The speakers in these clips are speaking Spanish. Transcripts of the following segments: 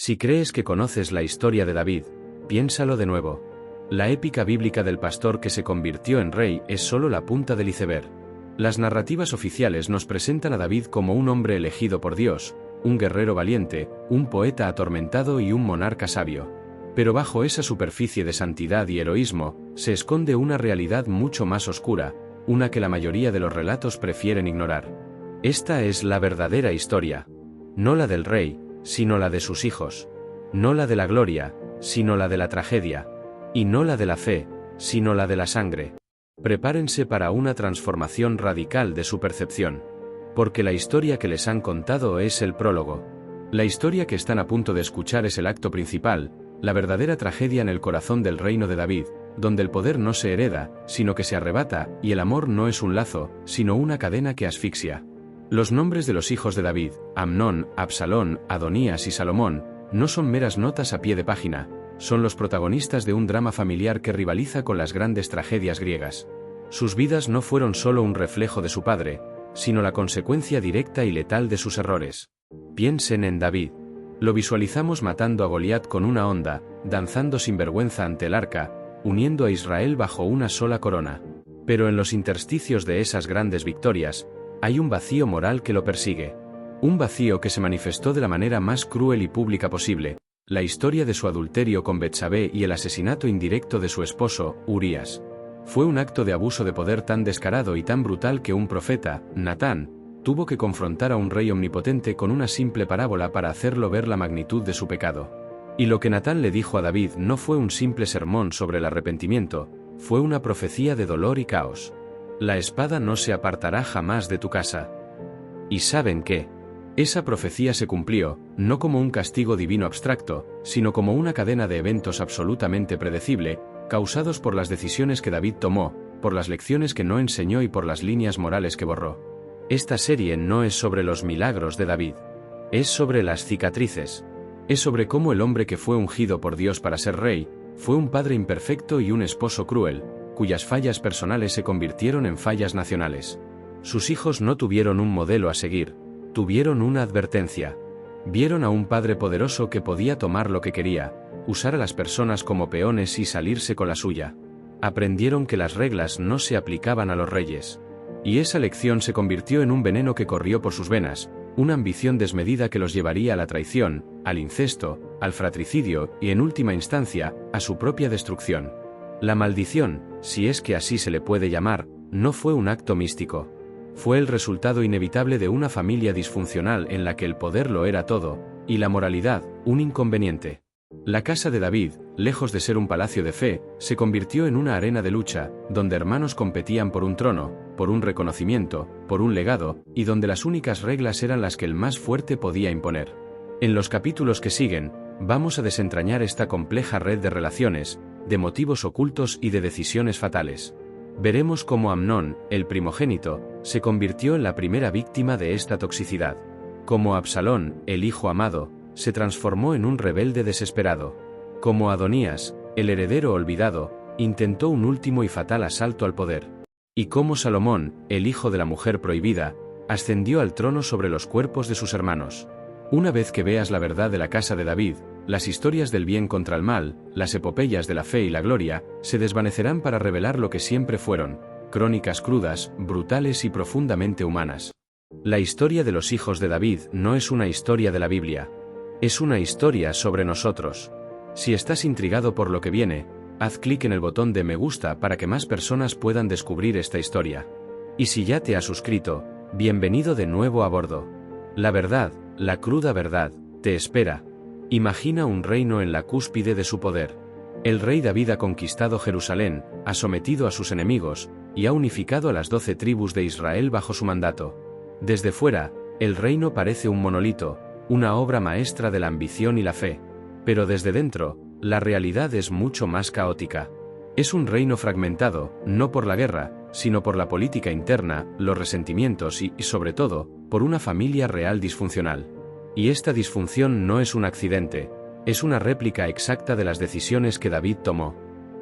Si crees que conoces la historia de David, piénsalo de nuevo. La épica bíblica del pastor que se convirtió en rey es solo la punta del iceberg. Las narrativas oficiales nos presentan a David como un hombre elegido por Dios, un guerrero valiente, un poeta atormentado y un monarca sabio. Pero bajo esa superficie de santidad y heroísmo, se esconde una realidad mucho más oscura, una que la mayoría de los relatos prefieren ignorar. Esta es la verdadera historia. No la del rey, sino la de sus hijos. No la de la gloria, sino la de la tragedia. Y no la de la fe, sino la de la sangre. Prepárense para una transformación radical de su percepción. Porque la historia que les han contado es el prólogo. La historia que están a punto de escuchar es el acto principal, la verdadera tragedia en el corazón del reino de David, donde el poder no se hereda, sino que se arrebata, y el amor no es un lazo, sino una cadena que asfixia. Los nombres de los hijos de David, Amnón, Absalón, Adonías y Salomón, no son meras notas a pie de página, son los protagonistas de un drama familiar que rivaliza con las grandes tragedias griegas. Sus vidas no fueron solo un reflejo de su padre, sino la consecuencia directa y letal de sus errores. Piensen en David. Lo visualizamos matando a Goliat con una honda, danzando sin vergüenza ante el arca, uniendo a Israel bajo una sola corona. Pero en los intersticios de esas grandes victorias, hay un vacío moral que lo persigue. Un vacío que se manifestó de la manera más cruel y pública posible, la historia de su adulterio con Betsabé y el asesinato indirecto de su esposo, Urías. Fue un acto de abuso de poder tan descarado y tan brutal que un profeta, Natán, tuvo que confrontar a un rey omnipotente con una simple parábola para hacerlo ver la magnitud de su pecado. Y lo que Natán le dijo a David no fue un simple sermón sobre el arrepentimiento, fue una profecía de dolor y caos. La espada no se apartará jamás de tu casa. ¿Y saben qué? Esa profecía se cumplió, no como un castigo divino abstracto, sino como una cadena de eventos absolutamente predecible, causados por las decisiones que David tomó, por las lecciones que no enseñó y por las líneas morales que borró. Esta serie no es sobre los milagros de David. Es sobre las cicatrices. Es sobre cómo el hombre que fue ungido por Dios para ser rey, fue un padre imperfecto y un esposo cruel, cuyas fallas personales se convirtieron en fallas nacionales. Sus hijos no tuvieron un modelo a seguir, tuvieron una advertencia. Vieron a un padre poderoso que podía tomar lo que quería, usar a las personas como peones y salirse con la suya. Aprendieron que las reglas no se aplicaban a los reyes. Y esa lección se convirtió en un veneno que corrió por sus venas, una ambición desmedida que los llevaría a la traición, al incesto, al fratricidio y en última instancia, a su propia destrucción. La maldición, si es que así se le puede llamar, no fue un acto místico. Fue el resultado inevitable de una familia disfuncional en la que el poder lo era todo, y la moralidad, un inconveniente. La casa de David, lejos de ser un palacio de fe, se convirtió en una arena de lucha, donde hermanos competían por un trono, por un reconocimiento, por un legado, y donde las únicas reglas eran las que el más fuerte podía imponer. En los capítulos que siguen, vamos a desentrañar esta compleja red de relaciones, de motivos ocultos y de decisiones fatales. Veremos cómo Amnón, el primogénito, se convirtió en la primera víctima de esta toxicidad. Cómo Absalón, el hijo amado, se transformó en un rebelde desesperado. Como Adonías, el heredero olvidado, intentó un último y fatal asalto al poder. Y como Salomón, el hijo de la mujer prohibida, ascendió al trono sobre los cuerpos de sus hermanos. Una vez que veas la verdad de la casa de David, las historias del bien contra el mal, las epopeyas de la fe y la gloria, se desvanecerán para revelar lo que siempre fueron, crónicas crudas, brutales y profundamente humanas. La historia de los hijos de David no es una historia de la Biblia. Es una historia sobre nosotros. Si estás intrigado por lo que viene, haz clic en el botón de me gusta para que más personas puedan descubrir esta historia. Y si ya te has suscrito, bienvenido de nuevo a bordo. La verdad, la cruda verdad, te espera. Imagina un reino en la cúspide de su poder. El rey David ha conquistado Jerusalén, ha sometido a sus enemigos, y ha unificado a las 12 tribus de Israel bajo su mandato. Desde fuera, el reino parece un monolito, una obra maestra de la ambición y la fe. Pero desde dentro, la realidad es mucho más caótica. Es un reino fragmentado, no por la guerra, sino por la política interna, los resentimientos y, sobre todo, por una familia real disfuncional. Y esta disfunción no es un accidente, es una réplica exacta de las decisiones que David tomó.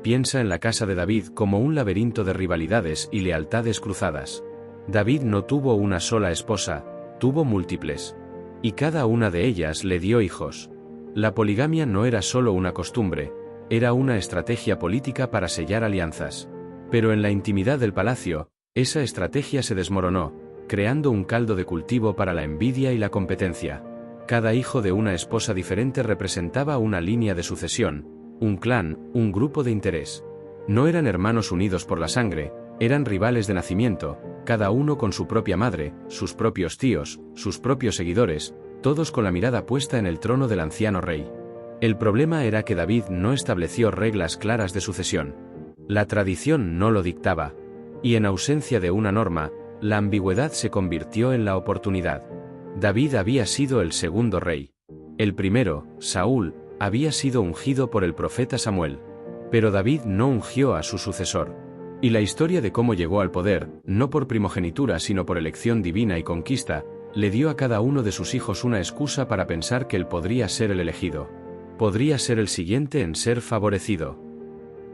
Piensa en la casa de David como un laberinto de rivalidades y lealtades cruzadas. David no tuvo una sola esposa, tuvo múltiples. Y cada una de ellas le dio hijos. La poligamia no era solo una costumbre, era una estrategia política para sellar alianzas. Pero en la intimidad del palacio, esa estrategia se desmoronó, creando un caldo de cultivo para la envidia y la competencia. Cada hijo de una esposa diferente representaba una línea de sucesión, un clan, un grupo de interés. No eran hermanos unidos por la sangre, eran rivales de nacimiento, cada uno con su propia madre, sus propios tíos, sus propios seguidores, todos con la mirada puesta en el trono del anciano rey. El problema era que David no estableció reglas claras de sucesión. La tradición no lo dictaba. Y en ausencia de una norma, la ambigüedad se convirtió en la oportunidad. David había sido el segundo rey. El primero, Saúl, había sido ungido por el profeta Samuel. Pero David no ungió a su sucesor. Y la historia de cómo llegó al poder, no por primogenitura sino por elección divina y conquista, le dio a cada uno de sus hijos una excusa para pensar que él podría ser el elegido. Podría ser el siguiente en ser favorecido.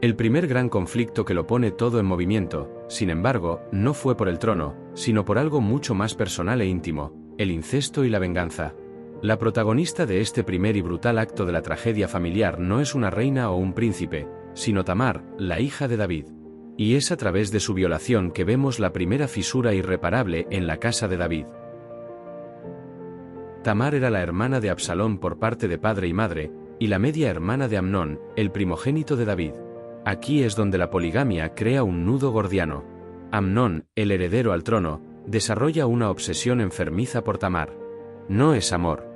El primer gran conflicto que lo pone todo en movimiento, sin embargo, no fue por el trono, sino por algo mucho más personal e íntimo, el incesto y la venganza. La protagonista de este primer y brutal acto de la tragedia familiar no es una reina o un príncipe, sino Tamar, la hija de David. Y es a través de su violación que vemos la primera fisura irreparable en la casa de David. Tamar era la hermana de Absalón por parte de padre y madre, y la media hermana de Amnón, el primogénito de David. Aquí es donde la poligamia crea un nudo gordiano. Amnón, el heredero al trono, desarrolla una obsesión enfermiza por Tamar. No es amor.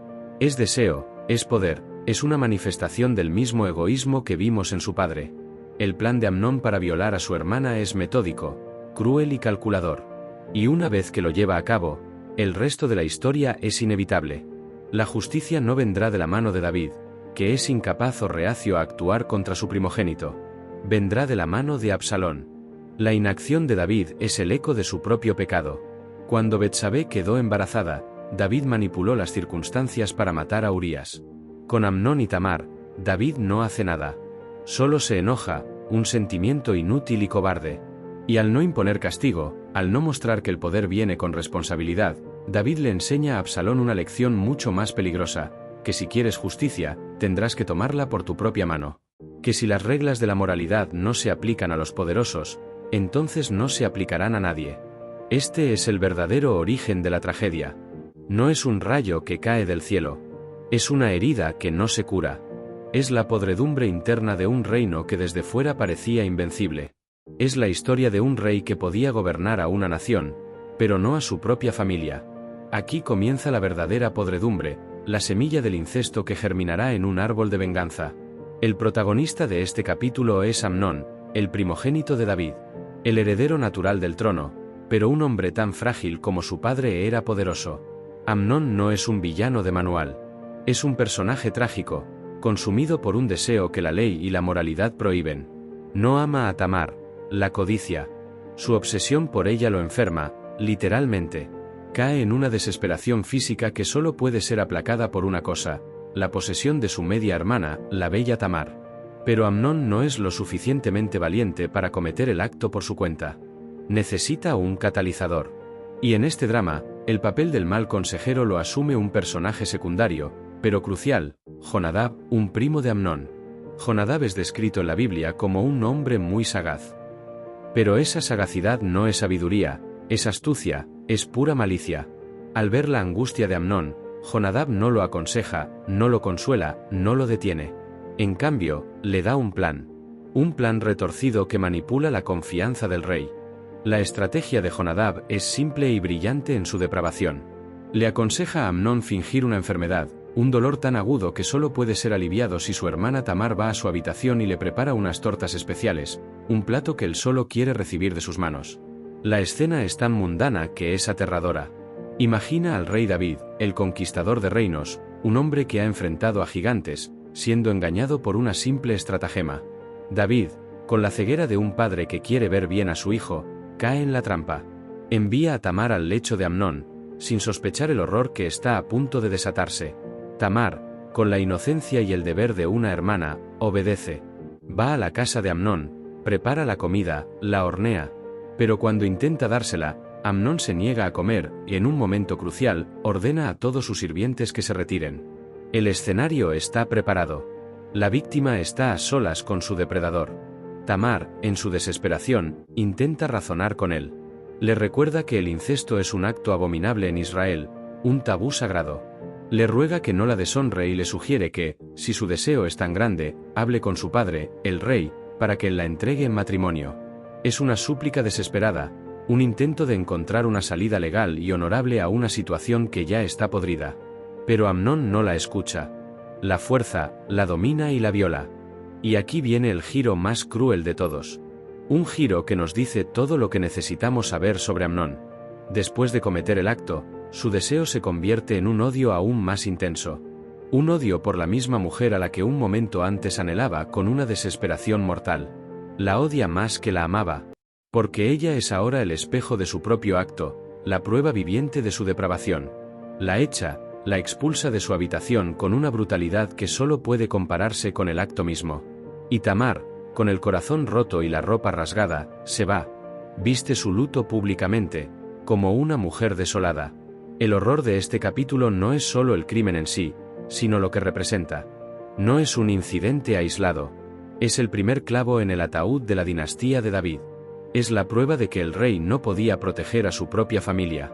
Es deseo, es poder, es una manifestación del mismo egoísmo que vimos en su padre. El plan de Amnón para violar a su hermana es metódico, cruel y calculador. Y una vez que lo lleva a cabo, el resto de la historia es inevitable. La justicia no vendrá de la mano de David, que es incapaz o reacio a actuar contra su primogénito. Vendrá de la mano de Absalón. La inacción de David es el eco de su propio pecado. Cuando Betsabé quedó embarazada, David manipuló las circunstancias para matar a Urías. Con Amnón y Tamar, David no hace nada. Solo se enoja, un sentimiento inútil y cobarde. Y al no imponer castigo, al no mostrar que el poder viene con responsabilidad, David le enseña a Absalón una lección mucho más peligrosa, que si quieres justicia, tendrás que tomarla por tu propia mano. Que si las reglas de la moralidad no se aplican a los poderosos, entonces no se aplicarán a nadie. Este es el verdadero origen de la tragedia. No es un rayo que cae del cielo. Es una herida que no se cura. Es la podredumbre interna de un reino que desde fuera parecía invencible. Es la historia de un rey que podía gobernar a una nación, pero no a su propia familia. Aquí comienza la verdadera podredumbre, la semilla del incesto que germinará en un árbol de venganza. El protagonista de este capítulo es Amnón, el primogénito de David, el heredero natural del trono, pero un hombre tan frágil como su padre era poderoso. Amnón no es un villano de manual. Es un personaje trágico, consumido por un deseo que la ley y la moralidad prohíben. No ama a Tamar, la codicia. Su obsesión por ella lo enferma, literalmente. Cae en una desesperación física que solo puede ser aplacada por una cosa, la posesión de su media hermana, la bella Tamar. Pero Amnón no es lo suficientemente valiente para cometer el acto por su cuenta. Necesita un catalizador. Y en este drama, el papel del mal consejero lo asume un personaje secundario, pero crucial, Jonadab, un primo de Amnón. Jonadab es descrito en la Biblia como un hombre muy sagaz. Pero esa sagacidad no es sabiduría, es astucia, es pura malicia. Al ver la angustia de Amnón, Jonadab no lo aconseja, no lo consuela, no lo detiene. En cambio, le da un plan retorcido que manipula la confianza del rey. La estrategia de Jonadab es simple y brillante en su depravación. Le aconseja a Amnón fingir una enfermedad, un dolor tan agudo que solo puede ser aliviado si su hermana Tamar va a su habitación y le prepara unas tortas especiales, un plato que él solo quiere recibir de sus manos. La escena es tan mundana que es aterradora. Imagina al rey David, el conquistador de reinos, un hombre que ha enfrentado a gigantes, siendo engañado por una simple estratagema. David, con la ceguera de un padre que quiere ver bien a su hijo, cae en la trampa. Envía a Tamar al lecho de Amnón, sin sospechar el horror que está a punto de desatarse. Tamar, con la inocencia y el deber de una hermana, obedece. Va a la casa de Amnón, prepara la comida, la hornea. Pero cuando intenta dársela, Amnón se niega a comer y en un momento crucial, ordena a todos sus sirvientes que se retiren. El escenario está preparado. La víctima está a solas con su depredador. Tamar, en su desesperación, intenta razonar con él. Le recuerda que el incesto es un acto abominable en Israel, un tabú sagrado. Le ruega que no la deshonre y le sugiere que, si su deseo es tan grande, hable con su padre, el rey, para que él la entregue en matrimonio. Es una súplica desesperada, un intento de encontrar una salida legal y honorable a una situación que ya está podrida. Pero Amnón no la escucha. La fuerza, la domina y la viola. Y aquí viene el giro más cruel de todos. Un giro que nos dice todo lo que necesitamos saber sobre Amnón. Después de cometer el acto, su deseo se convierte en un odio aún más intenso. Un odio por la misma mujer a la que un momento antes anhelaba con una desesperación mortal. La odia más que la amaba. Porque ella es ahora el espejo de su propio acto, la prueba viviente de su depravación. La echa, la expulsa de su habitación con una brutalidad que solo puede compararse con el acto mismo. Y Tamar, con el corazón roto y la ropa rasgada, se va. Viste su luto públicamente, como una mujer desolada. El horror de este capítulo no es solo el crimen en sí, sino lo que representa. No es un incidente aislado. Es el primer clavo en el ataúd de la dinastía de David. Es la prueba de que el rey no podía proteger a su propia familia.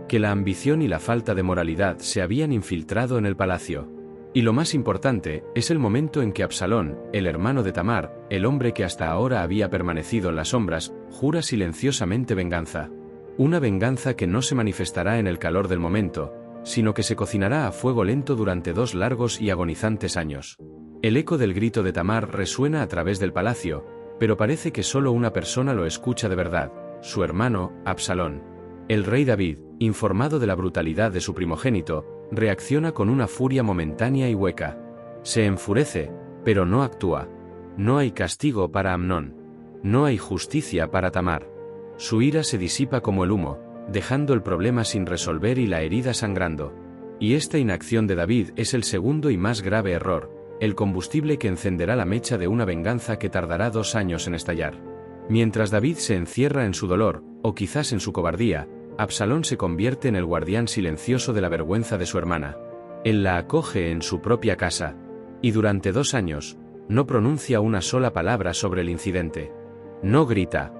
Que la ambición y la falta de moralidad se habían infiltrado en el palacio. Y lo más importante, es el momento en que Absalón, el hermano de Tamar, el hombre que hasta ahora había permanecido en las sombras, jura silenciosamente venganza. Una venganza que no se manifestará en el calor del momento, sino que se cocinará a fuego lento durante 2 largos y agonizantes años. El eco del grito de Tamar resuena a través del palacio, pero parece que solo una persona lo escucha de verdad, su hermano, Absalón. El rey David, informado de la brutalidad de su primogénito, reacciona con una furia momentánea y hueca. Se enfurece, pero no actúa. No hay castigo para Amnón. No hay justicia para Tamar. Su ira se disipa como el humo, dejando el problema sin resolver y la herida sangrando. Y esta inacción de David es el segundo y más grave error, el combustible que encenderá la mecha de una venganza que tardará 2 años en estallar. Mientras David se encierra en su dolor, o quizás en su cobardía, Absalón se convierte en el guardián silencioso de la vergüenza de su hermana. Él la acoge en su propia casa, y durante 2 años, no pronuncia una sola palabra sobre el incidente. No grita.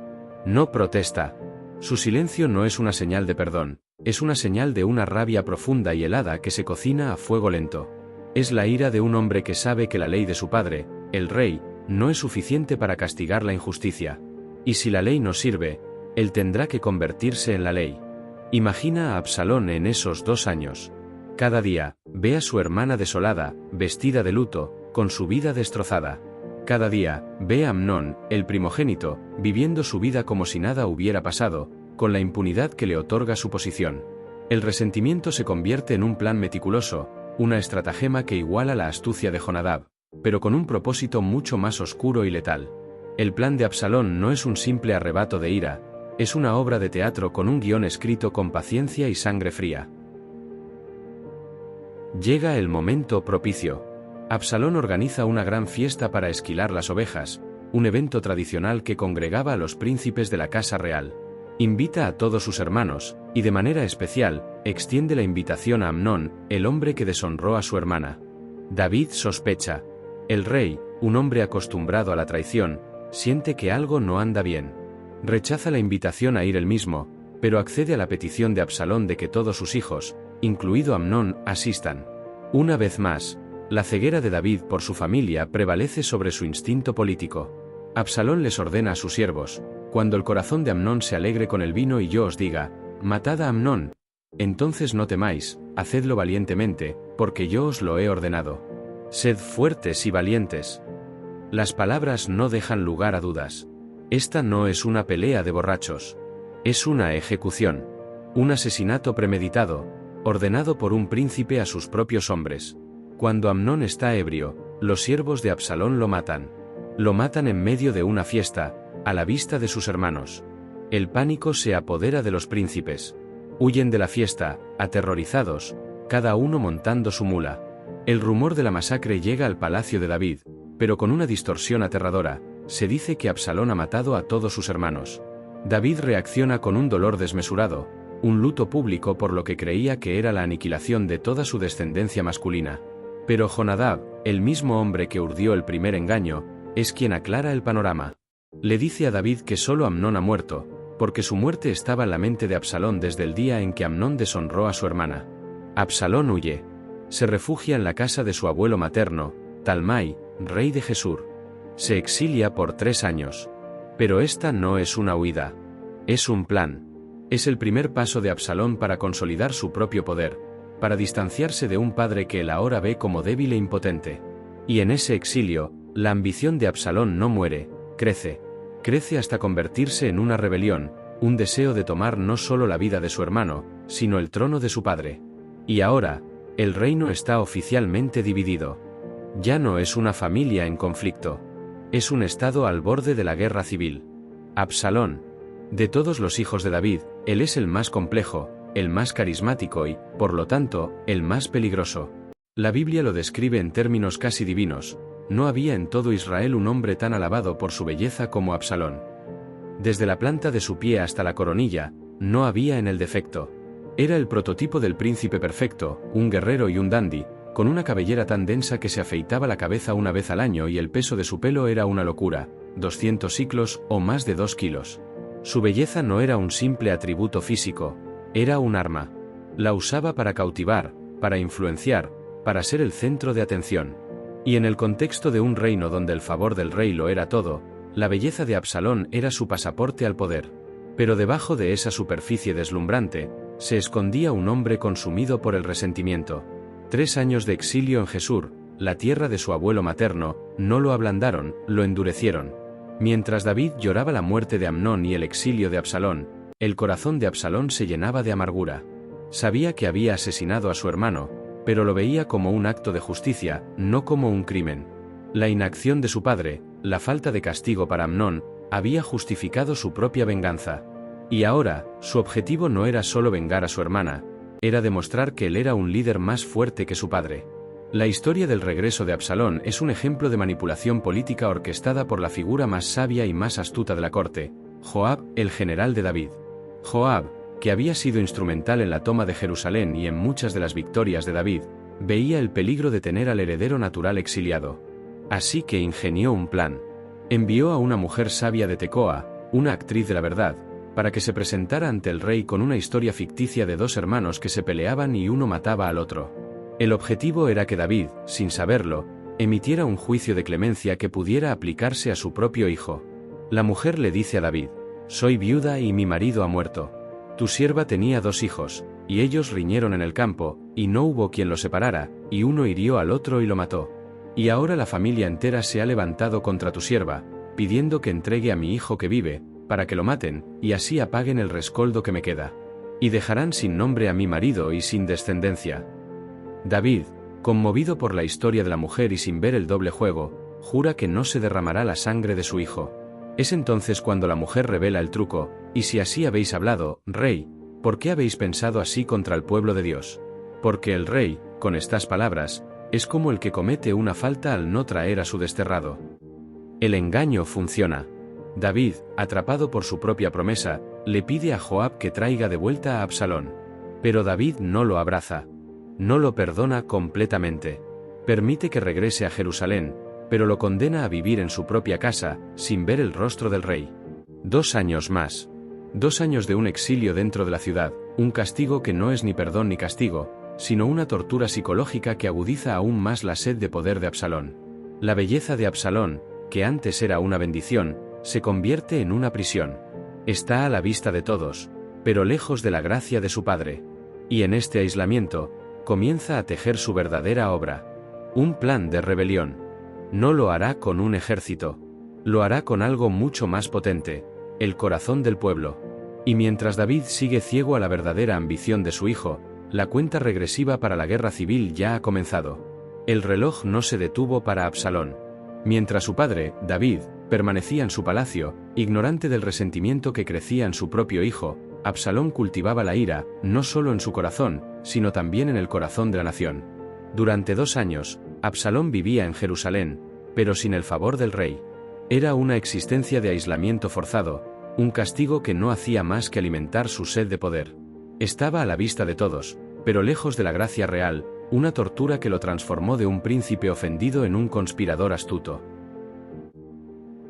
No protesta. Su silencio no es una señal de perdón, es una señal de una rabia profunda y helada que se cocina a fuego lento. Es la ira de un hombre que sabe que la ley de su padre, el rey, no es suficiente para castigar la injusticia. Y si la ley no sirve, él tendrá que convertirse en la ley. Imagina a Absalón en esos 2 años. Cada día, ve a su hermana desolada, vestida de luto, con su vida destrozada. Cada día, ve a Amnón, el primogénito, viviendo su vida como si nada hubiera pasado, con la impunidad que le otorga su posición. El resentimiento se convierte en un plan meticuloso, una estratagema que iguala la astucia de Jonadab, pero con un propósito mucho más oscuro y letal. El plan de Absalón no es un simple arrebato de ira, es una obra de teatro con un guión escrito con paciencia y sangre fría. Llega el momento propicio. Absalón organiza una gran fiesta para esquilar las ovejas, un evento tradicional que congregaba a los príncipes de la casa real. Invita a todos sus hermanos, y de manera especial, extiende la invitación a Amnón, el hombre que deshonró a su hermana. David sospecha. El rey, un hombre acostumbrado a la traición, siente que algo no anda bien. Rechaza la invitación a ir él mismo, pero accede a la petición de Absalón de que todos sus hijos, incluido Amnón, asistan. Una vez más, la ceguera de David por su familia prevalece sobre su instinto político. Absalón les ordena a sus siervos: cuando el corazón de Amnón se alegre con el vino y yo os diga, matad a Amnón, entonces no temáis, hacedlo valientemente, porque yo os lo he ordenado. Sed fuertes y valientes. Las palabras no dejan lugar a dudas. Esta no es una pelea de borrachos. Es una ejecución. Un asesinato premeditado, ordenado por un príncipe a sus propios hombres. Cuando Amnón está ebrio, los siervos de Absalón lo matan. Lo matan en medio de una fiesta, a la vista de sus hermanos. El pánico se apodera de los príncipes. Huyen de la fiesta, aterrorizados, cada uno montando su mula. El rumor de la masacre llega al palacio de David, pero con una distorsión aterradora. Se dice que Absalón ha matado a todos sus hermanos. David reacciona con un dolor desmesurado, un luto público por lo que creía que era la aniquilación de toda su descendencia masculina. Pero Jonadab, el mismo hombre que urdió el primer engaño, es quien aclara el panorama. Le dice a David que solo Amnón ha muerto, porque su muerte estaba en la mente de Absalón desde el día en que Amnón deshonró a su hermana. Absalón huye. Se refugia en la casa de su abuelo materno, Talmai, rey de Gesur. Se exilia por 3 años. Pero esta no es una huida. Es un plan. Es el primer paso de Absalón para consolidar su propio poder, para distanciarse de un padre que él ahora ve como débil e impotente. Y en ese exilio, la ambición de Absalón no muere, crece. Crece hasta convertirse en una rebelión, un deseo de tomar no solo la vida de su hermano, sino el trono de su padre. Y ahora, el reino está oficialmente dividido. Ya no es una familia en conflicto. Es un estado al borde de la guerra civil. Absalón. De todos los hijos de David, él es el más complejo, el más carismático y, por lo tanto, el más peligroso. La Biblia lo describe en términos casi divinos. No había en todo Israel un hombre tan alabado por su belleza como Absalón. Desde la planta de su pie hasta la coronilla, no había en él defecto. Era el prototipo del príncipe perfecto, un guerrero y un dandy, con una cabellera tan densa que se afeitaba la cabeza una vez al año y el peso de su pelo era una locura, 200 siclos o más de 2 kilos. Su belleza no era un simple atributo físico, era un arma. La usaba para cautivar, para influenciar, para ser el centro de atención. Y en el contexto de un reino donde el favor del rey lo era todo, la belleza de Absalón era su pasaporte al poder. Pero debajo de esa superficie deslumbrante, se escondía un hombre consumido por el resentimiento. 3 años de exilio en Gesur, la tierra de su abuelo materno, no lo ablandaron, lo endurecieron. Mientras David lloraba la muerte de Amnón y el exilio de Absalón, el corazón de Absalón se llenaba de amargura. Sabía que había asesinado a su hermano, pero lo veía como un acto de justicia, no como un crimen. La inacción de su padre, la falta de castigo para Amnón, había justificado su propia venganza. Y ahora, su objetivo no era solo vengar a su hermana, era demostrar que él era un líder más fuerte que su padre. La historia del regreso de Absalón es un ejemplo de manipulación política orquestada por la figura más sabia y más astuta de la corte, Joab, el general de David. Joab, que había sido instrumental en la toma de Jerusalén y en muchas de las victorias de David, veía el peligro de tener al heredero natural exiliado. Así que ingenió un plan. Envió a una mujer sabia de Tecoa, una actriz de la verdad, para que se presentara ante el rey con una historia ficticia de 2 hermanos que se peleaban y uno mataba al otro. El objetivo era que David, sin saberlo, emitiera un juicio de clemencia que pudiera aplicarse a su propio hijo. La mujer le dice a David: «Soy viuda y mi marido ha muerto. Tu sierva tenía 2 hijos, y ellos riñeron en el campo, y no hubo quien los separara, y uno hirió al otro y lo mató. Y ahora la familia entera se ha levantado contra tu sierva, pidiendo que entregue a mi hijo que vive, para que lo maten, y así apaguen el rescoldo que me queda. Y dejarán sin nombre a mi marido y sin descendencia». David, conmovido por la historia de la mujer y sin ver el doble juego, jura que no se derramará la sangre de su hijo. Es entonces cuando la mujer revela el truco: «Y si así habéis hablado, rey, ¿por qué habéis pensado así contra el pueblo de Dios? Porque el rey, con estas palabras, es como el que comete una falta al no traer a su desterrado». El engaño funciona. David, atrapado por su propia promesa, le pide a Joab que traiga de vuelta a Absalón. Pero David no lo abraza. No lo perdona completamente. Permite que regrese a Jerusalén, pero lo condena a vivir en su propia casa, sin ver el rostro del rey. 2 años más. 2 años de un exilio dentro de la ciudad, un castigo que no es ni perdón ni castigo, sino una tortura psicológica que agudiza aún más la sed de poder de Absalón. La belleza de Absalón, que antes era una bendición, se convierte en una prisión. Está a la vista de todos, pero lejos de la gracia de su padre. Y en este aislamiento, comienza a tejer su verdadera obra. Un plan de rebelión. No lo hará con un ejército. Lo hará con algo mucho más potente: el corazón del pueblo. Y mientras David sigue ciego a la verdadera ambición de su hijo, la cuenta regresiva para la guerra civil ya ha comenzado. El reloj no se detuvo para Absalón. Mientras su padre, David, permanecía en su palacio, ignorante del resentimiento que crecía en su propio hijo, Absalón cultivaba la ira, no solo en su corazón, sino también en el corazón de la nación. Durante 2 años, Absalón vivía en Jerusalén, pero sin el favor del rey. Era una existencia de aislamiento forzado, un castigo que no hacía más que alimentar su sed de poder. Estaba a la vista de todos, pero lejos de la gracia real, una tortura que lo transformó de un príncipe ofendido en un conspirador astuto.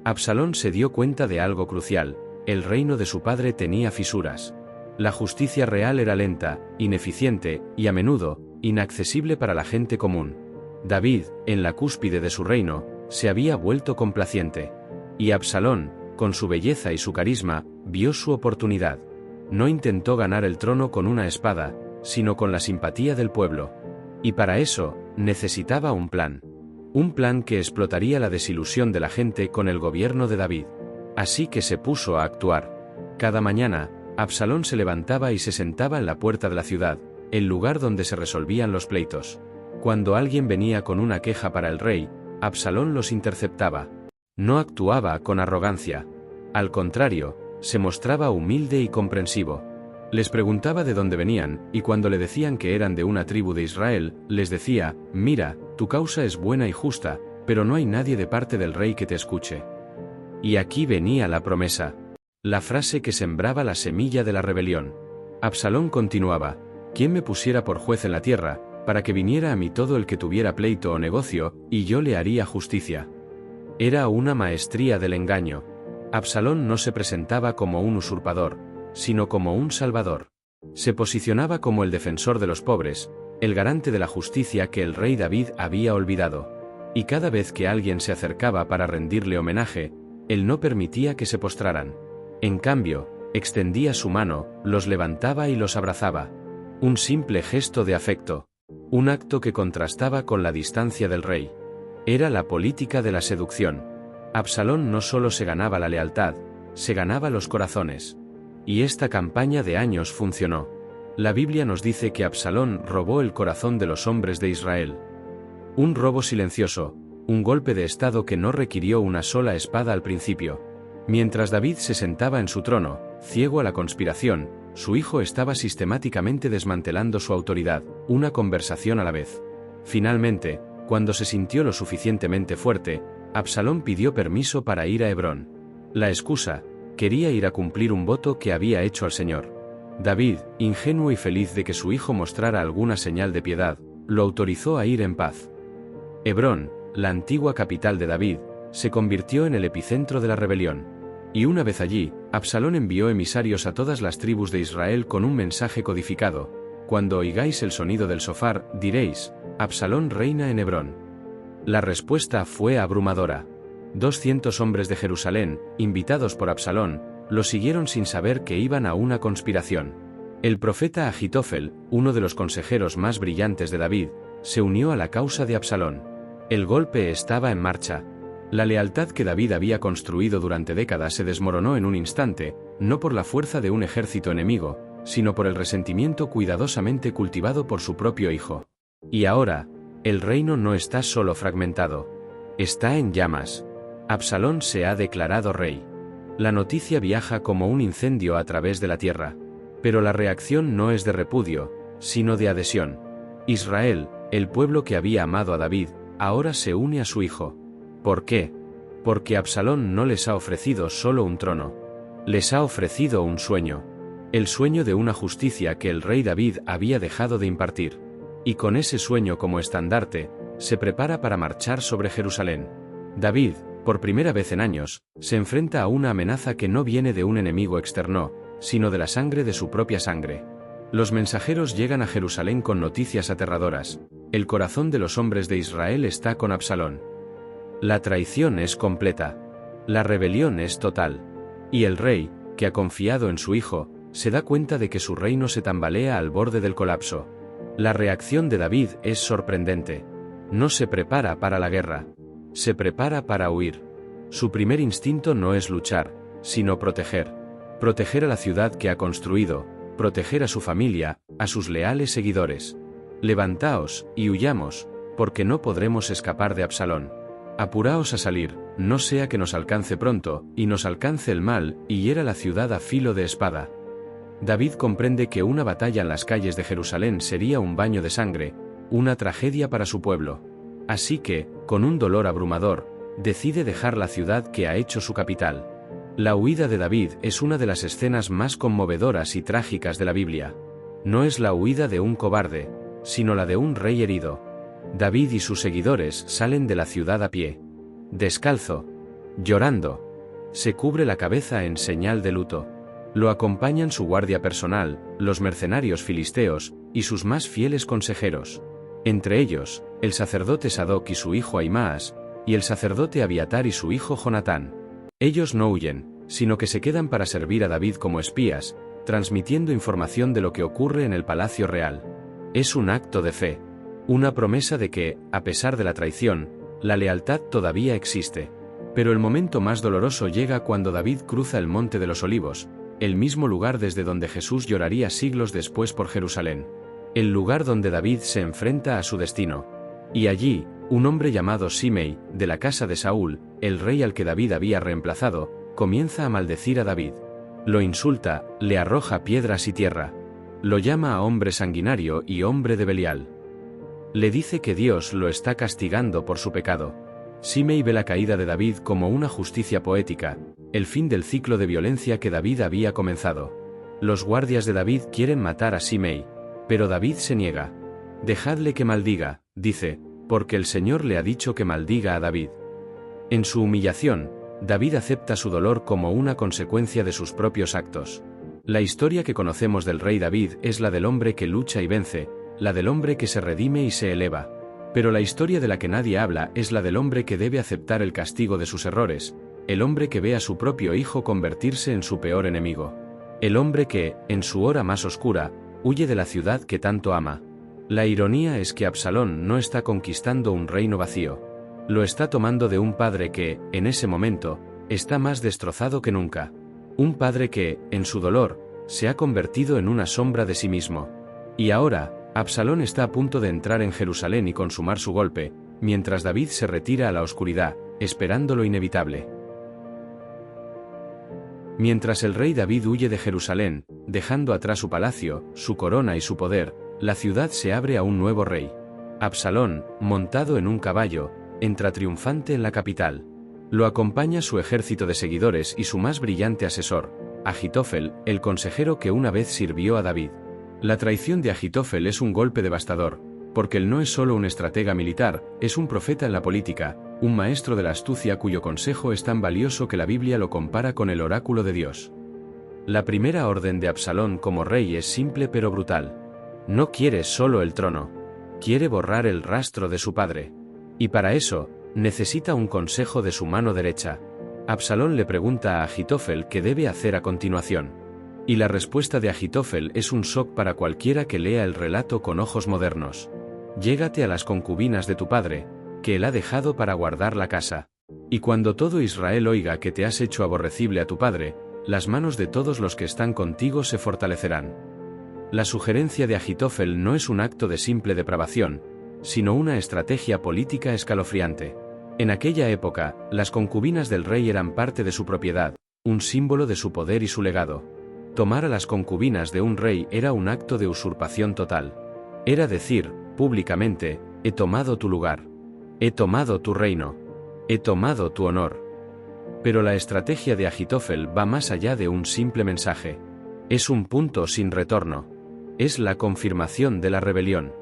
Absalón se dio cuenta de algo crucial: el reino de su padre tenía fisuras. La justicia real era lenta, ineficiente, y a menudo, inaccesible para la gente común. David, en la cúspide de su reino, se había vuelto complaciente. Y Absalón, con su belleza y su carisma, vio su oportunidad. No intentó ganar el trono con una espada, sino con la simpatía del pueblo. Y para eso, necesitaba un plan. Un plan que explotaría la desilusión de la gente con el gobierno de David. Así que se puso a actuar. Cada mañana, Absalón se levantaba y se sentaba en la puerta de la ciudad, el lugar donde se resolvían los pleitos. Cuando alguien venía con una queja para el rey, Absalón los interceptaba. No actuaba con arrogancia. Al contrario, se mostraba humilde y comprensivo. Les preguntaba de dónde venían, y cuando le decían que eran de una tribu de Israel, les decía: mira, tu causa es buena y justa, pero no hay nadie de parte del rey que te escuche. Y aquí venía la promesa. La frase que sembraba la semilla de la rebelión. Absalón continuaba: ¿quién me pusiera por juez en la tierra, para que viniera a mí todo el que tuviera pleito o negocio, y yo le haría justicia? Era una maestría del engaño. Absalón no se presentaba como un usurpador, sino como un salvador. Se posicionaba como el defensor de los pobres, el garante de la justicia que el rey David había olvidado. Y cada vez que alguien se acercaba para rendirle homenaje, él no permitía que se postraran. En cambio, extendía su mano, los levantaba y los abrazaba. Un simple gesto de afecto. Un acto que contrastaba con la distancia del rey. Era la política de la seducción. Absalón no solo se ganaba la lealtad, se ganaba los corazones. Y esta campaña de años funcionó. La Biblia nos dice que Absalón robó el corazón de los hombres de Israel. Un robo silencioso, un golpe de estado que no requirió una sola espada al principio. Mientras David se sentaba en su trono, ciego a la conspiración, su hijo estaba sistemáticamente desmantelando su autoridad, una conversación a la vez. Finalmente, cuando se sintió lo suficientemente fuerte, Absalón pidió permiso para ir a Hebrón. La excusa: quería ir a cumplir un voto que había hecho al Señor. David, ingenuo y feliz de que su hijo mostrara alguna señal de piedad, lo autorizó a ir en paz. Hebrón, la antigua capital de David, se convirtió en el epicentro de la rebelión. Y una vez allí, Absalón envió emisarios a todas las tribus de Israel con un mensaje codificado: cuando oigáis el sonido del shofar, diréis: Absalón reina en Hebrón. La respuesta fue abrumadora. 200 hombres de Jerusalén, invitados por Absalón, lo siguieron sin saber que iban a una conspiración. El profeta Agitofel, uno de los consejeros más brillantes de David, se unió a la causa de Absalón. El golpe estaba en marcha. La lealtad que David había construido durante décadas se desmoronó en un instante, no por la fuerza de un ejército enemigo, sino por el resentimiento cuidadosamente cultivado por su propio hijo. Y ahora, el reino no está solo fragmentado. Está en llamas. Absalón se ha declarado rey. La noticia viaja como un incendio a través de la tierra. Pero la reacción no es de repudio, sino de adhesión. Israel, el pueblo que había amado a David, ahora se une a su hijo. ¿Por qué? Porque Absalón no les ha ofrecido solo un trono. Les ha ofrecido un sueño. El sueño de una justicia que el rey David había dejado de impartir. Y con ese sueño como estandarte, se prepara para marchar sobre Jerusalén. David, por primera vez en años, se enfrenta a una amenaza que no viene de un enemigo externo, sino de la sangre de su propia sangre. Los mensajeros llegan a Jerusalén con noticias aterradoras: el corazón de los hombres de Israel está con Absalón. La traición es completa. La rebelión es total. Y el rey, que ha confiado en su hijo, se da cuenta de que su reino se tambalea al borde del colapso. La reacción de David es sorprendente. No se prepara para la guerra. Se prepara para huir. Su primer instinto no es luchar, sino proteger. Proteger a la ciudad que ha construido, proteger a su familia, a sus leales seguidores. Levantaos, y huyamos, porque no podremos escapar de Absalón. Apuraos a salir, no sea que nos alcance pronto, y nos alcance el mal, y hiera la ciudad a filo de espada. David comprende que una batalla en las calles de Jerusalén sería un baño de sangre, una tragedia para su pueblo. Así que, con un dolor abrumador, decide dejar la ciudad que ha hecho su capital. La huida de David es una de las escenas más conmovedoras y trágicas de la Biblia. No es la huida de un cobarde, sino la de un rey herido. David y sus seguidores salen de la ciudad a pie. Descalzo. Llorando. Se cubre la cabeza en señal de luto. Lo acompañan su guardia personal, los mercenarios filisteos, y sus más fieles consejeros. Entre ellos, el sacerdote Sadoc y su hijo Ahimaas, y el sacerdote Abiatar y su hijo Jonatán. Ellos no huyen, sino que se quedan para servir a David como espías, transmitiendo información de lo que ocurre en el palacio real. Es un acto de fe. Una promesa de que, a pesar de la traición, la lealtad todavía existe. Pero el momento más doloroso llega cuando David cruza el Monte de los Olivos, el mismo lugar desde donde Jesús lloraría siglos después por Jerusalén. El lugar donde David se enfrenta a su destino. Y allí, un hombre llamado Simei, de la casa de Saúl, el rey al que David había reemplazado, comienza a maldecir a David. Lo insulta, le arroja piedras y tierra. Lo llama a hombre sanguinario y hombre de Belial. Le dice que Dios lo está castigando por su pecado. Simei ve la caída de David como una justicia poética, el fin del ciclo de violencia que David había comenzado. Los guardias de David quieren matar a Simei, pero David se niega. Dejadle que maldiga, dice, porque el Señor le ha dicho que maldiga a David. En su humillación, David acepta su dolor como una consecuencia de sus propios actos. La historia que conocemos del rey David es la del hombre que lucha y vence, la del hombre que se redime y se eleva. Pero la historia de la que nadie habla es la del hombre que debe aceptar el castigo de sus errores, el hombre que ve a su propio hijo convertirse en su peor enemigo. El hombre que, en su hora más oscura, huye de la ciudad que tanto ama. La ironía es que Absalón no está conquistando un reino vacío. Lo está tomando de un padre que, en ese momento, está más destrozado que nunca. Un padre que, en su dolor, se ha convertido en una sombra de sí mismo. Y ahora, Absalón está a punto de entrar en Jerusalén y consumar su golpe, mientras David se retira a la oscuridad, esperando lo inevitable. Mientras el rey David huye de Jerusalén, dejando atrás su palacio, su corona y su poder, la ciudad se abre a un nuevo rey. Absalón, montado en un caballo, entra triunfante en la capital. Lo acompaña su ejército de seguidores y su más brillante asesor, Ahitofel, el consejero que una vez sirvió a David. La traición de Ahitofel es un golpe devastador, porque él no es solo un estratega militar, es un profeta en la política, un maestro de la astucia cuyo consejo es tan valioso que la Biblia lo compara con el oráculo de Dios. La primera orden de Absalón como rey es simple pero brutal. No quiere solo el trono, quiere borrar el rastro de su padre. Y para eso, necesita un consejo de su mano derecha. Absalón le pregunta a Ahitofel qué debe hacer a continuación. Y la respuesta de Ahitofel es un shock para cualquiera que lea el relato con ojos modernos. Llégate a las concubinas de tu padre, que él ha dejado para guardar la casa. Y cuando todo Israel oiga que te has hecho aborrecible a tu padre, las manos de todos los que están contigo se fortalecerán. La sugerencia de Ahitofel no es un acto de simple depravación, sino una estrategia política escalofriante. En aquella época, las concubinas del rey eran parte de su propiedad, un símbolo de su poder y su legado. Tomar a las concubinas de un rey era un acto de usurpación total. Era decir, públicamente, he tomado tu lugar. He tomado tu reino. He tomado tu honor. Pero la estrategia de Ahitofel va más allá de un simple mensaje. Es un punto sin retorno. Es la confirmación de la rebelión.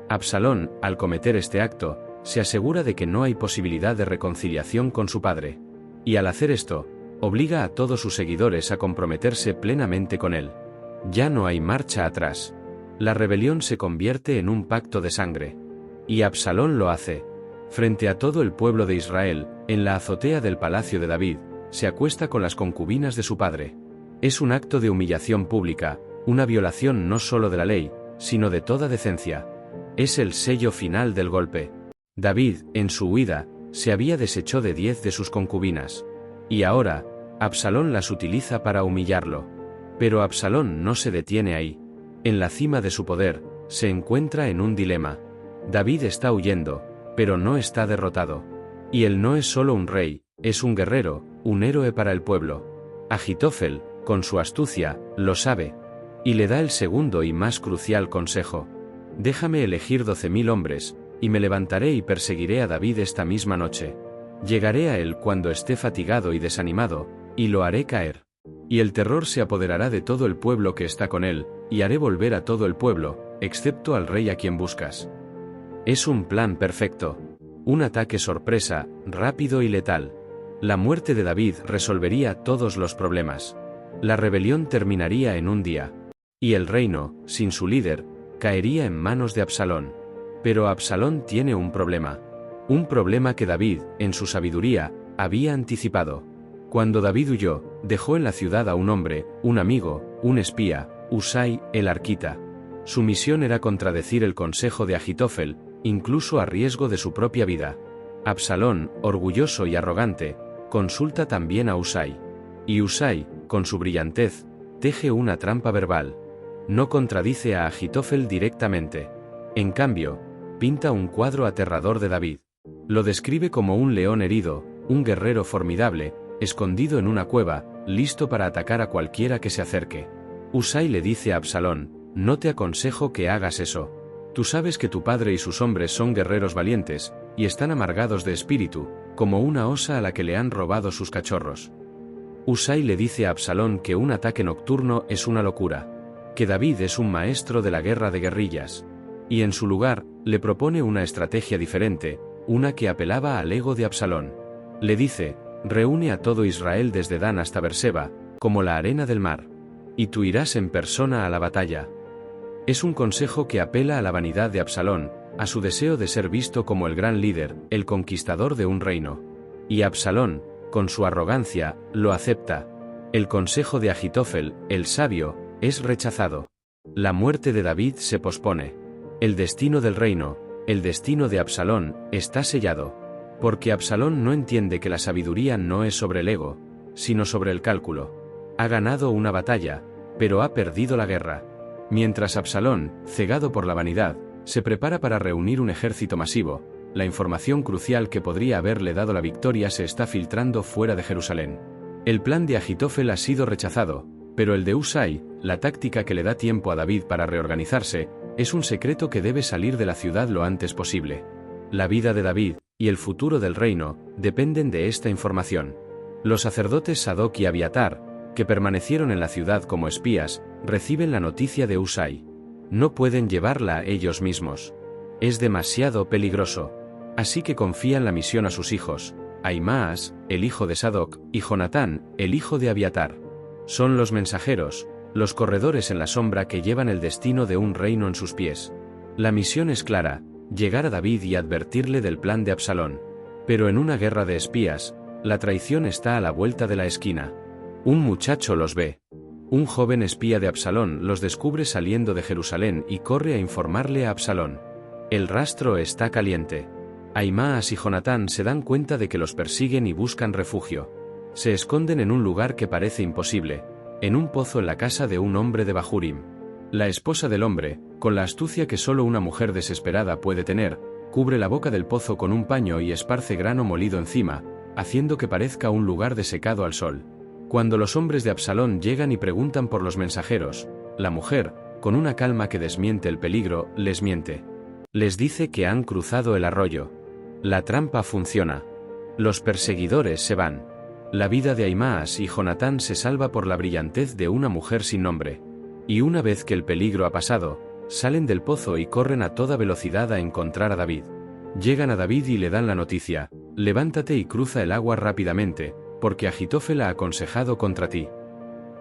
Absalón, al cometer este acto, se asegura de que no hay posibilidad de reconciliación con su padre. Y al hacer esto, obliga a todos sus seguidores a comprometerse plenamente con él. Ya no hay marcha atrás. La rebelión se convierte en un pacto de sangre. Y Absalón lo hace. Frente a todo el pueblo de Israel, en la azotea del palacio de David, se acuesta con las concubinas de su padre. Es un acto de humillación pública, una violación no solo de la ley, sino de toda decencia. Es el sello final del golpe. David, en su huida, se había deshecho de 10 de sus concubinas. Y ahora, Absalón las utiliza para humillarlo. Pero Absalón no se detiene ahí. En la cima de su poder, se encuentra en un dilema. David está huyendo, pero no está derrotado. Y él no es solo un rey, es un guerrero, un héroe para el pueblo. Ahitofel, con su astucia, lo sabe. Y le da el segundo y más crucial consejo. Déjame elegir 12.000 hombres, y me levantaré y perseguiré a David esta misma noche. Llegaré a él cuando esté fatigado y desanimado, y lo haré caer. Y el terror se apoderará de todo el pueblo que está con él, y haré volver a todo el pueblo, excepto al rey a quien buscas. Es un plan perfecto. Un ataque sorpresa, rápido y letal. La muerte de David resolvería todos los problemas. La rebelión terminaría en un día. Y el reino, sin su líder, caería en manos de Absalón. Pero Absalón tiene un problema. Un problema que David, en su sabiduría, había anticipado. Cuando David huyó, dejó en la ciudad a un hombre, un amigo, un espía, Husai, el arquita. Su misión era contradecir el consejo de Ahitofel, incluso a riesgo de su propia vida. Absalón, orgulloso y arrogante, consulta también a Husai. Y Husai, con su brillantez, teje una trampa verbal. No contradice a Ahitofel directamente. En cambio, pinta un cuadro aterrador de David. Lo describe como un león herido, un guerrero formidable, escondido en una cueva, listo para atacar a cualquiera que se acerque. Husai le dice a Absalón: no te aconsejo que hagas eso. Tú sabes que tu padre y sus hombres son guerreros valientes, y están amargados de espíritu, como una osa a la que le han robado sus cachorros. Husai le dice a Absalón que un ataque nocturno es una locura, que David es un maestro de la guerra de guerrillas, y en su lugar, le propone una estrategia diferente, una que apelaba al ego de Absalón. Le dice: reúne a todo Israel desde Dan hasta Berseba, como la arena del mar, y tú irás en persona a la batalla. Es un consejo que apela a la vanidad de Absalón, a su deseo de ser visto como el gran líder, el conquistador de un reino. Y Absalón, con su arrogancia, lo acepta. El consejo de Ahitofel, el sabio, es rechazado. La muerte de David se pospone. El destino del reino, el destino de Absalón, está sellado. Porque Absalón no entiende que la sabiduría no es sobre el ego, sino sobre el cálculo. Ha ganado una batalla, pero ha perdido la guerra. Mientras Absalón, cegado por la vanidad, se prepara para reunir un ejército masivo, la información crucial que podría haberle dado la victoria se está filtrando fuera de Jerusalén. El plan de Ahitofel ha sido rechazado, pero el de Husai, la táctica que le da tiempo a David para reorganizarse, es un secreto que debe salir de la ciudad lo antes posible. La vida de David, y el futuro del reino, dependen de esta información. Los sacerdotes Sadoc y Abiatar, que permanecieron en la ciudad como espías, reciben la noticia de Husai. No pueden llevarla ellos mismos. Es demasiado peligroso. Así que confían la misión a sus hijos, Ahimaas, el hijo de Sadoc, y Jonatán, el hijo de Abiatar. Son los mensajeros, los corredores en la sombra que llevan el destino de un reino en sus pies. La misión es clara: llegar a David y advertirle del plan de Absalón. Pero en una guerra de espías, la traición está a la vuelta de la esquina. Un muchacho los ve. Un joven espía de Absalón los descubre saliendo de Jerusalén y corre a informarle a Absalón. El rastro está caliente. Ahimaas y Jonatán se dan cuenta de que los persiguen y buscan refugio. Se esconden en un lugar que parece imposible, en un pozo en la casa de un hombre de Bahurim. La esposa del hombre, con la astucia que solo una mujer desesperada puede tener, cubre la boca del pozo con un paño y esparce grano molido encima, haciendo que parezca un lugar desecado al sol. Cuando los hombres de Absalón llegan y preguntan por los mensajeros, la mujer, con una calma que desmiente el peligro, les miente. Les dice que han cruzado el arroyo. La trampa funciona. Los perseguidores se van. La vida de Ahimaas y Jonatán se salva por la brillantez de una mujer sin nombre. Y una vez que el peligro ha pasado, salen del pozo y corren a toda velocidad a encontrar a David. Llegan a David y le dan la noticia: levántate y cruza el agua rápidamente, porque Ahitofel ha aconsejado contra ti.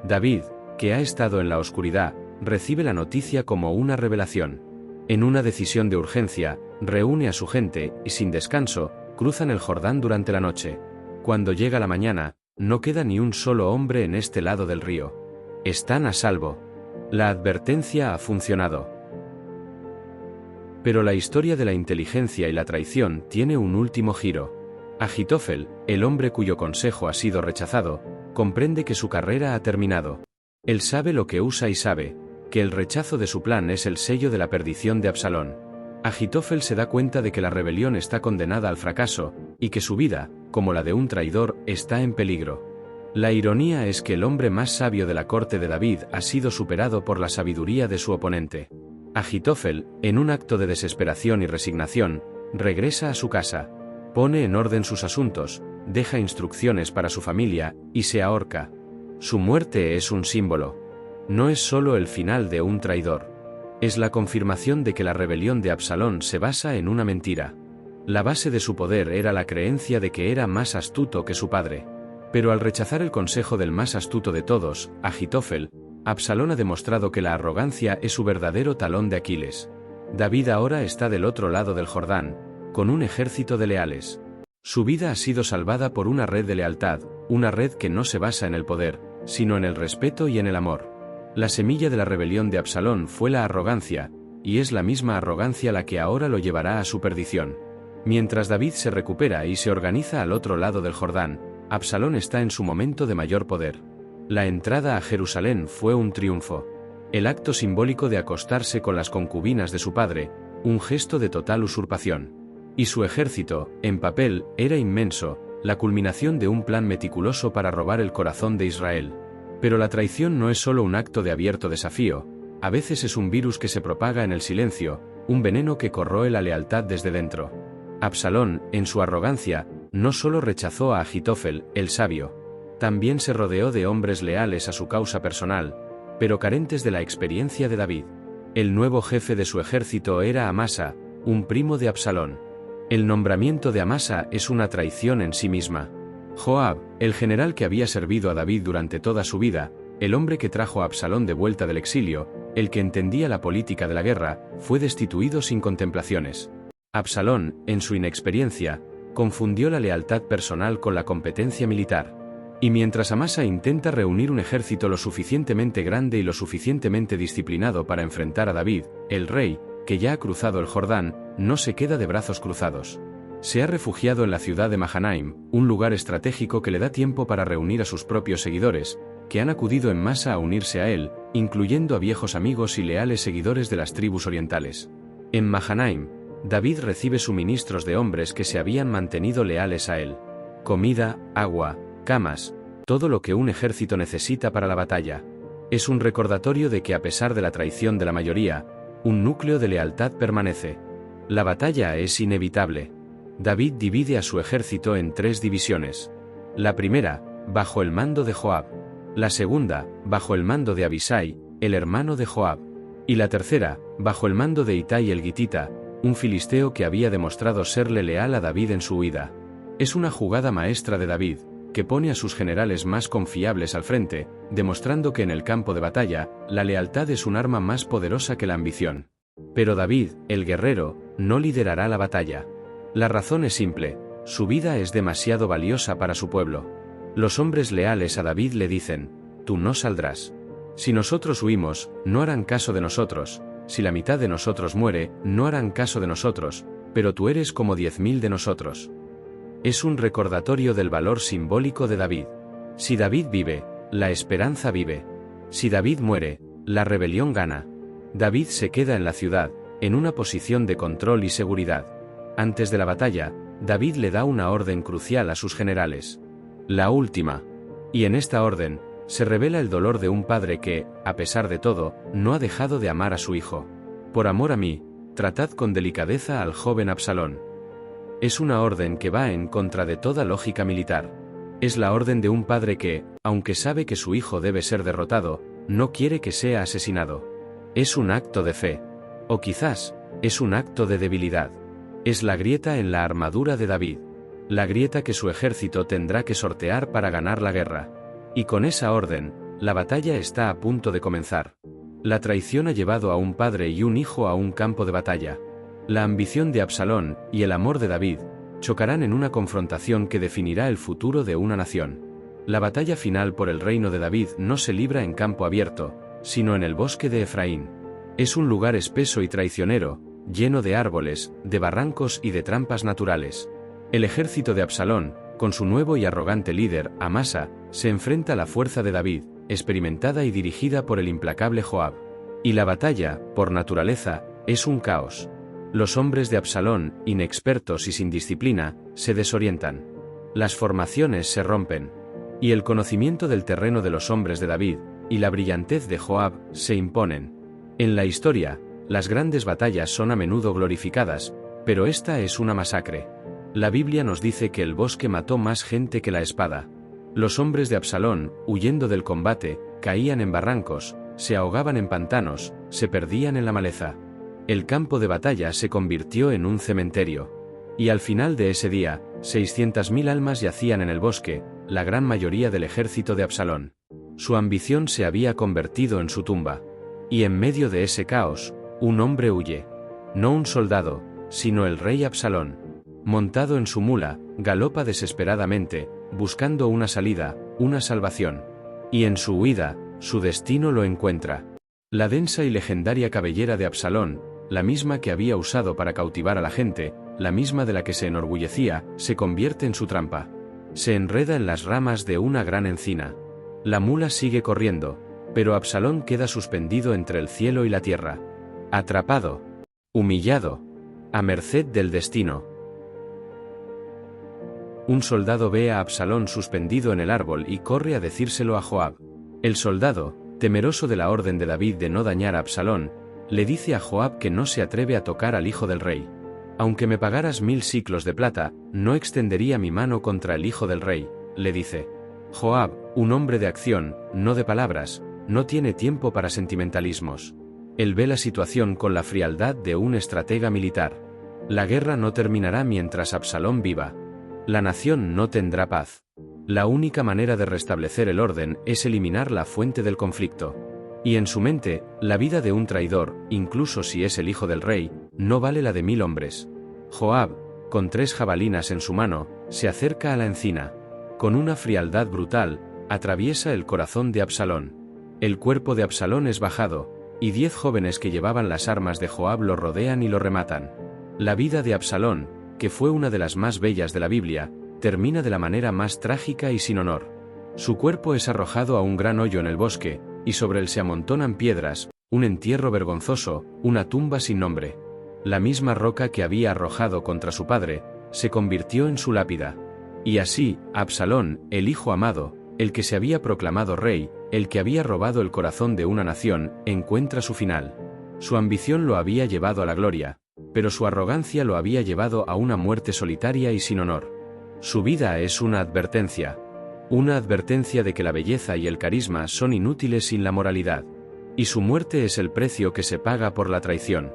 David, que ha estado en la oscuridad, recibe la noticia como una revelación. En una decisión de urgencia, reúne a su gente y sin descanso, cruzan el Jordán durante la noche. Cuando llega la mañana, no queda ni un solo hombre en este lado del río. Están a salvo. La advertencia ha funcionado. Pero la historia de la inteligencia y la traición tiene un último giro. Ahitofel, el hombre cuyo consejo ha sido rechazado, comprende que su carrera ha terminado. Él sabe lo que Husai sabe, que el rechazo de su plan es el sello de la perdición de Absalón. Ahitofel se da cuenta de que la rebelión está condenada al fracaso, y que su vida, como la de un traidor, está en peligro. La ironía es que el hombre más sabio de la corte de David ha sido superado por la sabiduría de su oponente. Ahitofel, en un acto de desesperación y resignación, regresa a su casa, pone en orden sus asuntos, deja instrucciones para su familia, y se ahorca. Su muerte es un símbolo. No es solo el final de un traidor. Es la confirmación de que la rebelión de Absalón se basa en una mentira. La base de su poder era la creencia de que era más astuto que su padre. Pero al rechazar el consejo del más astuto de todos, Ahitofel, Absalón ha demostrado que la arrogancia es su verdadero talón de Aquiles. David ahora está del otro lado del Jordán, con un ejército de leales. Su vida ha sido salvada por una red de lealtad, una red que no se basa en el poder, sino en el respeto y en el amor. La semilla de la rebelión de Absalón fue la arrogancia, y es la misma arrogancia la que ahora lo llevará a su perdición. Mientras David se recupera y se organiza al otro lado del Jordán, Absalón está en su momento de mayor poder. La entrada a Jerusalén fue un triunfo. El acto simbólico de acostarse con las concubinas de su padre, un gesto de total usurpación. Y su ejército, en papel, era inmenso, la culminación de un plan meticuloso para robar el corazón de Israel. Pero la traición no es solo un acto de abierto desafío, a veces es un virus que se propaga en el silencio, un veneno que corroe la lealtad desde dentro. Absalón, en su arrogancia, no solo rechazó a Ahitofel, el sabio, también se rodeó de hombres leales a su causa personal, pero carentes de la experiencia de David. El nuevo jefe de su ejército era Amasa, un primo de Absalón. El nombramiento de Amasa es una traición en sí misma. Joab, el general que había servido a David durante toda su vida, el hombre que trajo a Absalón de vuelta del exilio, el que entendía la política de la guerra, fue destituido sin contemplaciones. Absalón, en su inexperiencia, confundió la lealtad personal con la competencia militar. Y mientras Amasa intenta reunir un ejército lo suficientemente grande y lo suficientemente disciplinado para enfrentar a David, el rey, que ya ha cruzado el Jordán, no se queda de brazos cruzados. Se ha refugiado en la ciudad de Mahanaim, un lugar estratégico que le da tiempo para reunir a sus propios seguidores, que han acudido en masa a unirse a él, incluyendo a viejos amigos y leales seguidores de las tribus orientales. En Mahanaim, David recibe suministros de hombres que se habían mantenido leales a él. Comida, agua, camas, todo lo que un ejército necesita para la batalla. Es un recordatorio de que a pesar de la traición de la mayoría, un núcleo de lealtad permanece. La batalla es inevitable. David divide a su ejército en 3 divisiones. La primera, bajo el mando de Joab. La segunda, bajo el mando de Abisai, el hermano de Joab. Y la tercera, bajo el mando de Itai el Gitita, un filisteo que había demostrado serle leal a David en su huida. Es una jugada maestra de David, que pone a sus generales más confiables al frente, demostrando que en el campo de batalla, la lealtad es un arma más poderosa que la ambición. Pero David, el guerrero, no liderará la batalla. La razón es simple, su vida es demasiado valiosa para su pueblo. Los hombres leales a David le dicen, tú no saldrás. Si nosotros huimos, no harán caso de nosotros, si la mitad de nosotros muere, no harán caso de nosotros, pero tú eres como 10.000 de nosotros. Es un recordatorio del valor simbólico de David. Si David vive, la esperanza vive. Si David muere, la rebelión gana. David se queda en la ciudad, en una posición de control y seguridad. Antes de la batalla, David le da una orden crucial a sus generales. La última. Y en esta orden, se revela el dolor de un padre que, a pesar de todo, no ha dejado de amar a su hijo. Por amor a mí, tratad con delicadeza al joven Absalón. Es una orden que va en contra de toda lógica militar. Es la orden de un padre que, aunque sabe que su hijo debe ser derrotado, no quiere que sea asesinado. Es un acto de fe. O quizás, es un acto de debilidad. Es la grieta en la armadura de David. La grieta que su ejército tendrá que sortear para ganar la guerra. Y con esa orden, la batalla está a punto de comenzar. La traición ha llevado a un padre y un hijo a un campo de batalla. La ambición de Absalón y el amor de David chocarán en una confrontación que definirá el futuro de una nación. La batalla final por el reino de David no se libra en campo abierto, sino en el bosque de Efraín. Es un lugar espeso y traicionero, lleno de árboles, de barrancos y de trampas naturales. El ejército de Absalón, con su nuevo y arrogante líder, Amasa, se enfrenta a la fuerza de David, experimentada y dirigida por el implacable Joab. Y la batalla, por naturaleza, es un caos. Los hombres de Absalón, inexpertos y sin disciplina, se desorientan. Las formaciones se rompen. Y el conocimiento del terreno de los hombres de David, y la brillantez de Joab, se imponen. En la historia, las grandes batallas son a menudo glorificadas, pero esta es una masacre. La Biblia nos dice que el bosque mató más gente que la espada. Los hombres de Absalón, huyendo del combate, caían en barrancos, se ahogaban en pantanos, se perdían en la maleza. El campo de batalla se convirtió en un cementerio. Y al final de ese día, 600.000 almas yacían en el bosque, la gran mayoría del ejército de Absalón. Su ambición se había convertido en su tumba. Y en medio de ese caos, un hombre huye. No un soldado, sino el rey Absalón. Montado en su mula, galopa desesperadamente, buscando una salida, una salvación. Y en su huida, su destino lo encuentra. La densa y legendaria cabellera de Absalón, la misma que había usado para cautivar a la gente, la misma de la que se enorgullecía, se convierte en su trampa. Se enreda en las ramas de una gran encina. La mula sigue corriendo, pero Absalón queda suspendido entre el cielo y la tierra. Atrapado. Humillado. A merced del destino. Un soldado ve a Absalón suspendido en el árbol y corre a decírselo a Joab. El soldado, temeroso de la orden de David de no dañar a Absalón, le dice a Joab que no se atreve a tocar al hijo del rey. Aunque me pagaras 1000 siclos de plata, no extendería mi mano contra el hijo del rey, le dice. Joab, un hombre de acción, no de palabras, no tiene tiempo para sentimentalismos. Él ve la situación con la frialdad de un estratega militar. La guerra no terminará mientras Absalón viva. La nación no tendrá paz. La única manera de restablecer el orden es eliminar la fuente del conflicto. Y en su mente, la vida de un traidor, incluso si es el hijo del rey, no vale la de 1000 hombres. Joab, con 3 jabalinas en su mano, se acerca a la encina. Con una frialdad brutal, atraviesa el corazón de Absalón. El cuerpo de Absalón es bajado, y 10 jóvenes que llevaban las armas de Joab lo rodean y lo rematan. La vida de Absalón, que fue una de las más bellas de la Biblia, termina de la manera más trágica y sin honor. Su cuerpo es arrojado a un gran hoyo en el bosque, y sobre él se amontonan piedras, un entierro vergonzoso, una tumba sin nombre. La misma roca que había arrojado contra su padre, se convirtió en su lápida. Y así, Absalón, el hijo amado, el que se había proclamado rey, el que había robado el corazón de una nación, encuentra su final. Su ambición lo había llevado a la gloria, pero su arrogancia lo había llevado a una muerte solitaria y sin honor. Su vida es una advertencia de que la belleza y el carisma son inútiles sin la moralidad. Y su muerte es el precio que se paga por la traición.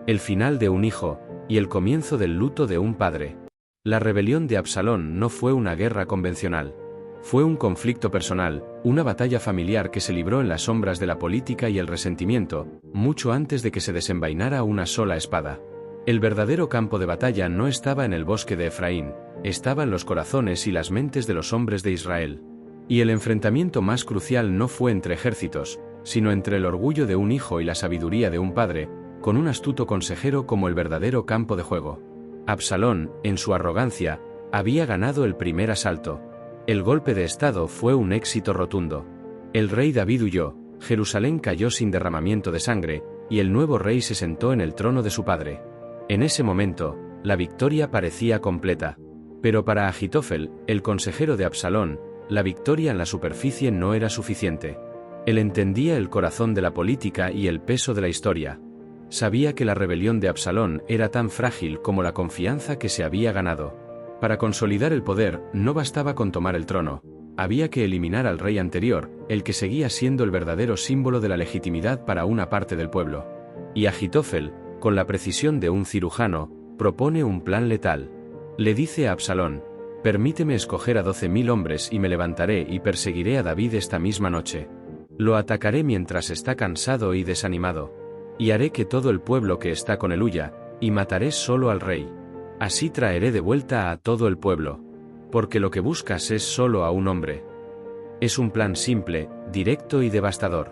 El final de un hijo, y el comienzo del luto de un padre. La rebelión de Absalón no fue una guerra convencional. Fue un conflicto personal, una batalla familiar que se libró en las sombras de la política y el resentimiento, mucho antes de que se desenvainara una sola espada. El verdadero campo de batalla no estaba en el bosque de Efraín, estaba en los corazones y las mentes de los hombres de Israel. Y el enfrentamiento más crucial no fue entre ejércitos, sino entre el orgullo de un hijo y la sabiduría de un padre, con un astuto consejero como el verdadero campo de juego. Absalón, en su arrogancia, había ganado el primer asalto. El golpe de estado fue un éxito rotundo. El rey David huyó, Jerusalén cayó sin derramamiento de sangre, y el nuevo rey se sentó en el trono de su padre. En ese momento, la victoria parecía completa. Pero para Ahitófel, el consejero de Absalón, la victoria en la superficie no era suficiente. Él entendía el corazón de la política y el peso de la historia. Sabía que la rebelión de Absalón era tan frágil como la confianza que se había ganado. Para consolidar el poder, no bastaba con tomar el trono. Había que eliminar al rey anterior, el que seguía siendo el verdadero símbolo de la legitimidad para una parte del pueblo. Y Ahitófel, con la precisión de un cirujano, propone un plan letal. Le dice a Absalón: permíteme escoger a 12.000 hombres y me levantaré y perseguiré a David esta misma noche. Lo atacaré mientras está cansado y desanimado. Y haré que todo el pueblo que está con él huya, y mataré solo al rey. Así traeré de vuelta a todo el pueblo. Porque lo que buscas es solo a un hombre. Es un plan simple, directo y devastador.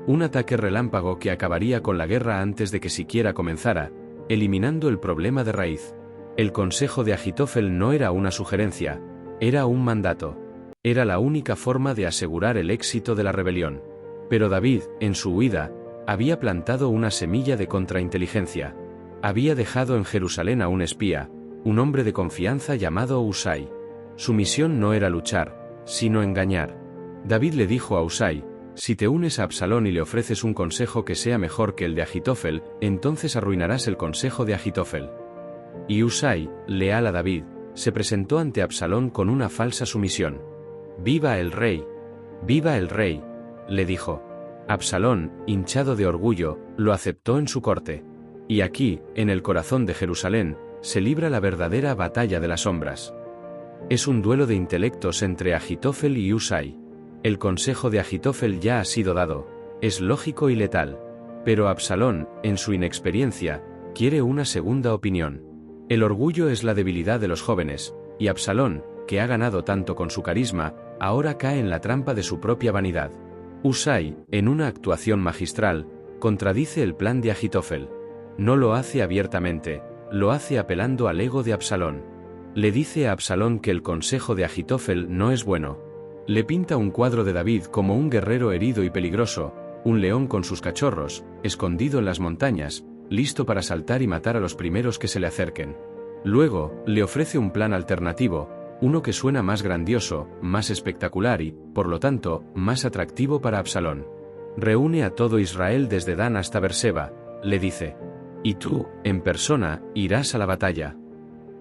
Un ataque relámpago que acabaría con la guerra antes de que siquiera comenzara, eliminando el problema de raíz. El consejo de Ahitófel no era una sugerencia, era un mandato. Era la única forma de asegurar el éxito de la rebelión. Pero David, en su huida, había plantado una semilla de contrainteligencia. Había dejado en Jerusalén a un espía, un hombre de confianza llamado Husai. Su misión no era luchar, sino engañar. David le dijo a Husai: si te unes a Absalón y le ofreces un consejo que sea mejor que el de Ahitófel, entonces arruinarás el consejo de Ahitófel. Y Husai, leal a David, se presentó ante Absalón con una falsa sumisión. «¡Viva el rey! ¡Viva el rey!», le dijo. Absalón, hinchado de orgullo, lo aceptó en su corte. Y aquí, en el corazón de Jerusalén, se libra la verdadera batalla de las sombras. Es un duelo de intelectos entre Ahitofel y Husai. El consejo de Ahitofel ya ha sido dado, es lógico y letal. Pero Absalón, en su inexperiencia, quiere una segunda opinión. El orgullo es la debilidad de los jóvenes, y Absalón, que ha ganado tanto con su carisma, ahora cae en la trampa de su propia vanidad. Husai, en una actuación magistral, contradice el plan de Ahitofel. No lo hace abiertamente, lo hace apelando al ego de Absalón. Le dice a Absalón que el consejo de Ahitofel no es bueno. Le pinta un cuadro de David como un guerrero herido y peligroso, un león con sus cachorros, escondido en las montañas, listo para saltar y matar a los primeros que se le acerquen. Luego, le ofrece un plan alternativo, uno que suena más grandioso, más espectacular y, por lo tanto, más atractivo para Absalón. Reúne a todo Israel desde Dan hasta Berseba, le dice. Y tú, en persona, irás a la batalla.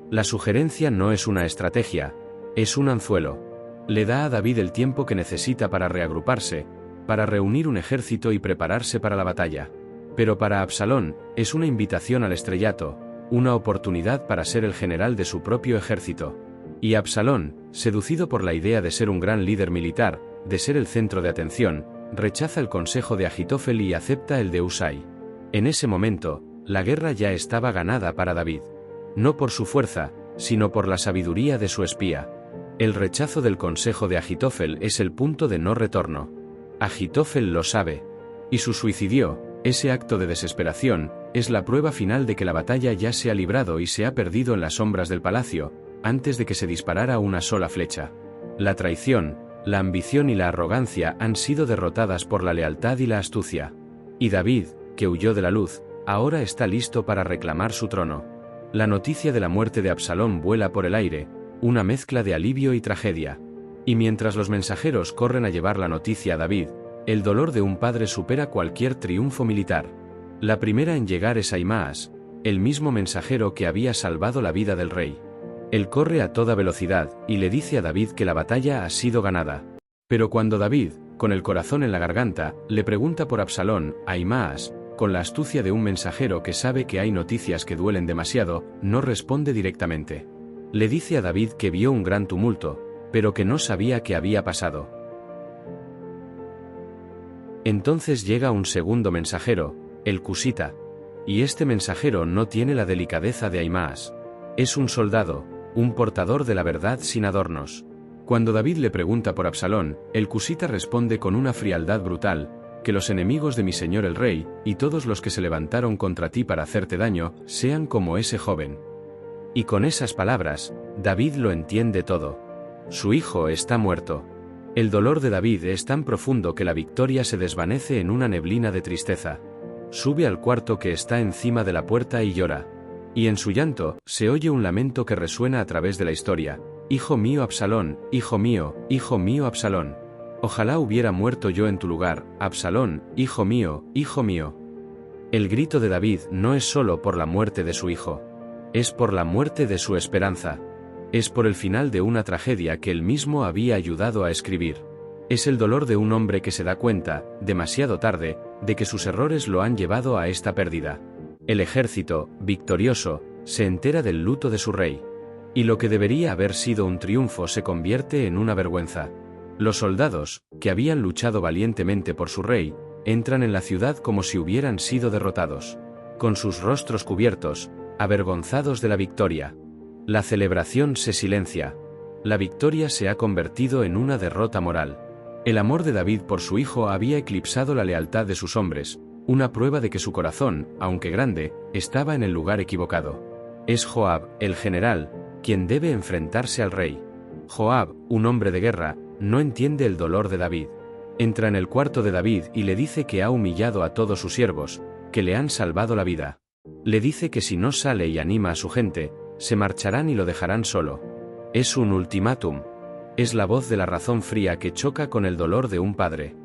La sugerencia no es una estrategia, es un anzuelo. Le da a David el tiempo que necesita para reagruparse, para reunir un ejército y prepararse para la batalla. Pero para Absalón, es una invitación al estrellato, una oportunidad para ser el general de su propio ejército. Y Absalón, seducido por la idea de ser un gran líder militar, de ser el centro de atención, rechaza el consejo de Ahitofel y acepta el de Husai. En ese momento, la guerra ya estaba ganada para David. No por su fuerza, sino por la sabiduría de su espía. El rechazo del consejo de Ahitofel es el punto de no retorno. Ahitofel lo sabe. Y su suicidio, ese acto de desesperación, es la prueba final de que la batalla ya se ha librado y se ha perdido en las sombras del palacio, antes de que se disparara una sola flecha. La traición, la ambición y la arrogancia han sido derrotadas por la lealtad y la astucia. Y David, que huyó de la luz, ahora está listo para reclamar su trono. La noticia de la muerte de Absalón vuela por el aire, una mezcla de alivio y tragedia. Y mientras los mensajeros corren a llevar la noticia a David, el dolor de un padre supera cualquier triunfo militar. La primera en llegar es Ahimaas, el mismo mensajero que había salvado la vida del rey. Él corre a toda velocidad y le dice a David que la batalla ha sido ganada. Pero cuando David, con el corazón en la garganta, le pregunta por Absalón, Ahimaas, con la astucia de un mensajero que sabe que hay noticias que duelen demasiado, no responde directamente. Le dice a David que vio un gran tumulto, pero que no sabía qué había pasado. Entonces llega un segundo mensajero, el cusita. Y este mensajero no tiene la delicadeza de Ahimaas. Es un soldado, un portador de la verdad sin adornos. Cuando David le pregunta por Absalón, el cusita responde con una frialdad brutal, que los enemigos de mi señor el rey, y todos los que se levantaron contra ti para hacerte daño, sean como ese joven. Y con esas palabras, David lo entiende todo. Su hijo está muerto. El dolor de David es tan profundo que la victoria se desvanece en una neblina de tristeza. Sube al cuarto que está encima de la puerta y llora. Y en su llanto, se oye un lamento que resuena a través de la historia. Hijo mío Absalón, hijo mío Absalón. Ojalá hubiera muerto yo en tu lugar, Absalón, hijo mío, hijo mío. El grito de David no es solo por la muerte de su hijo. Es por la muerte de su esperanza. Es por el final de una tragedia que él mismo había ayudado a escribir. Es el dolor de un hombre que se da cuenta, demasiado tarde, de que sus errores lo han llevado a esta pérdida. El ejército, victorioso, se entera del luto de su rey. Y lo que debería haber sido un triunfo se convierte en una vergüenza. Los soldados, que habían luchado valientemente por su rey, entran en la ciudad como si hubieran sido derrotados. Con sus rostros cubiertos, avergonzados de la victoria. La celebración se silencia. La victoria se ha convertido en una derrota moral. El amor de David por su hijo había eclipsado la lealtad de sus hombres, una prueba de que su corazón, aunque grande, estaba en el lugar equivocado. Es Joab, el general, quien debe enfrentarse al rey. Joab, un hombre de guerra, no entiende el dolor de David. Entra en el cuarto de David y le dice que ha humillado a todos sus siervos, que le han salvado la vida. Le dice que si no sale y anima a su gente, se marcharán y lo dejarán solo. Es un ultimátum. Es la voz de la razón fría que choca con el dolor de un padre.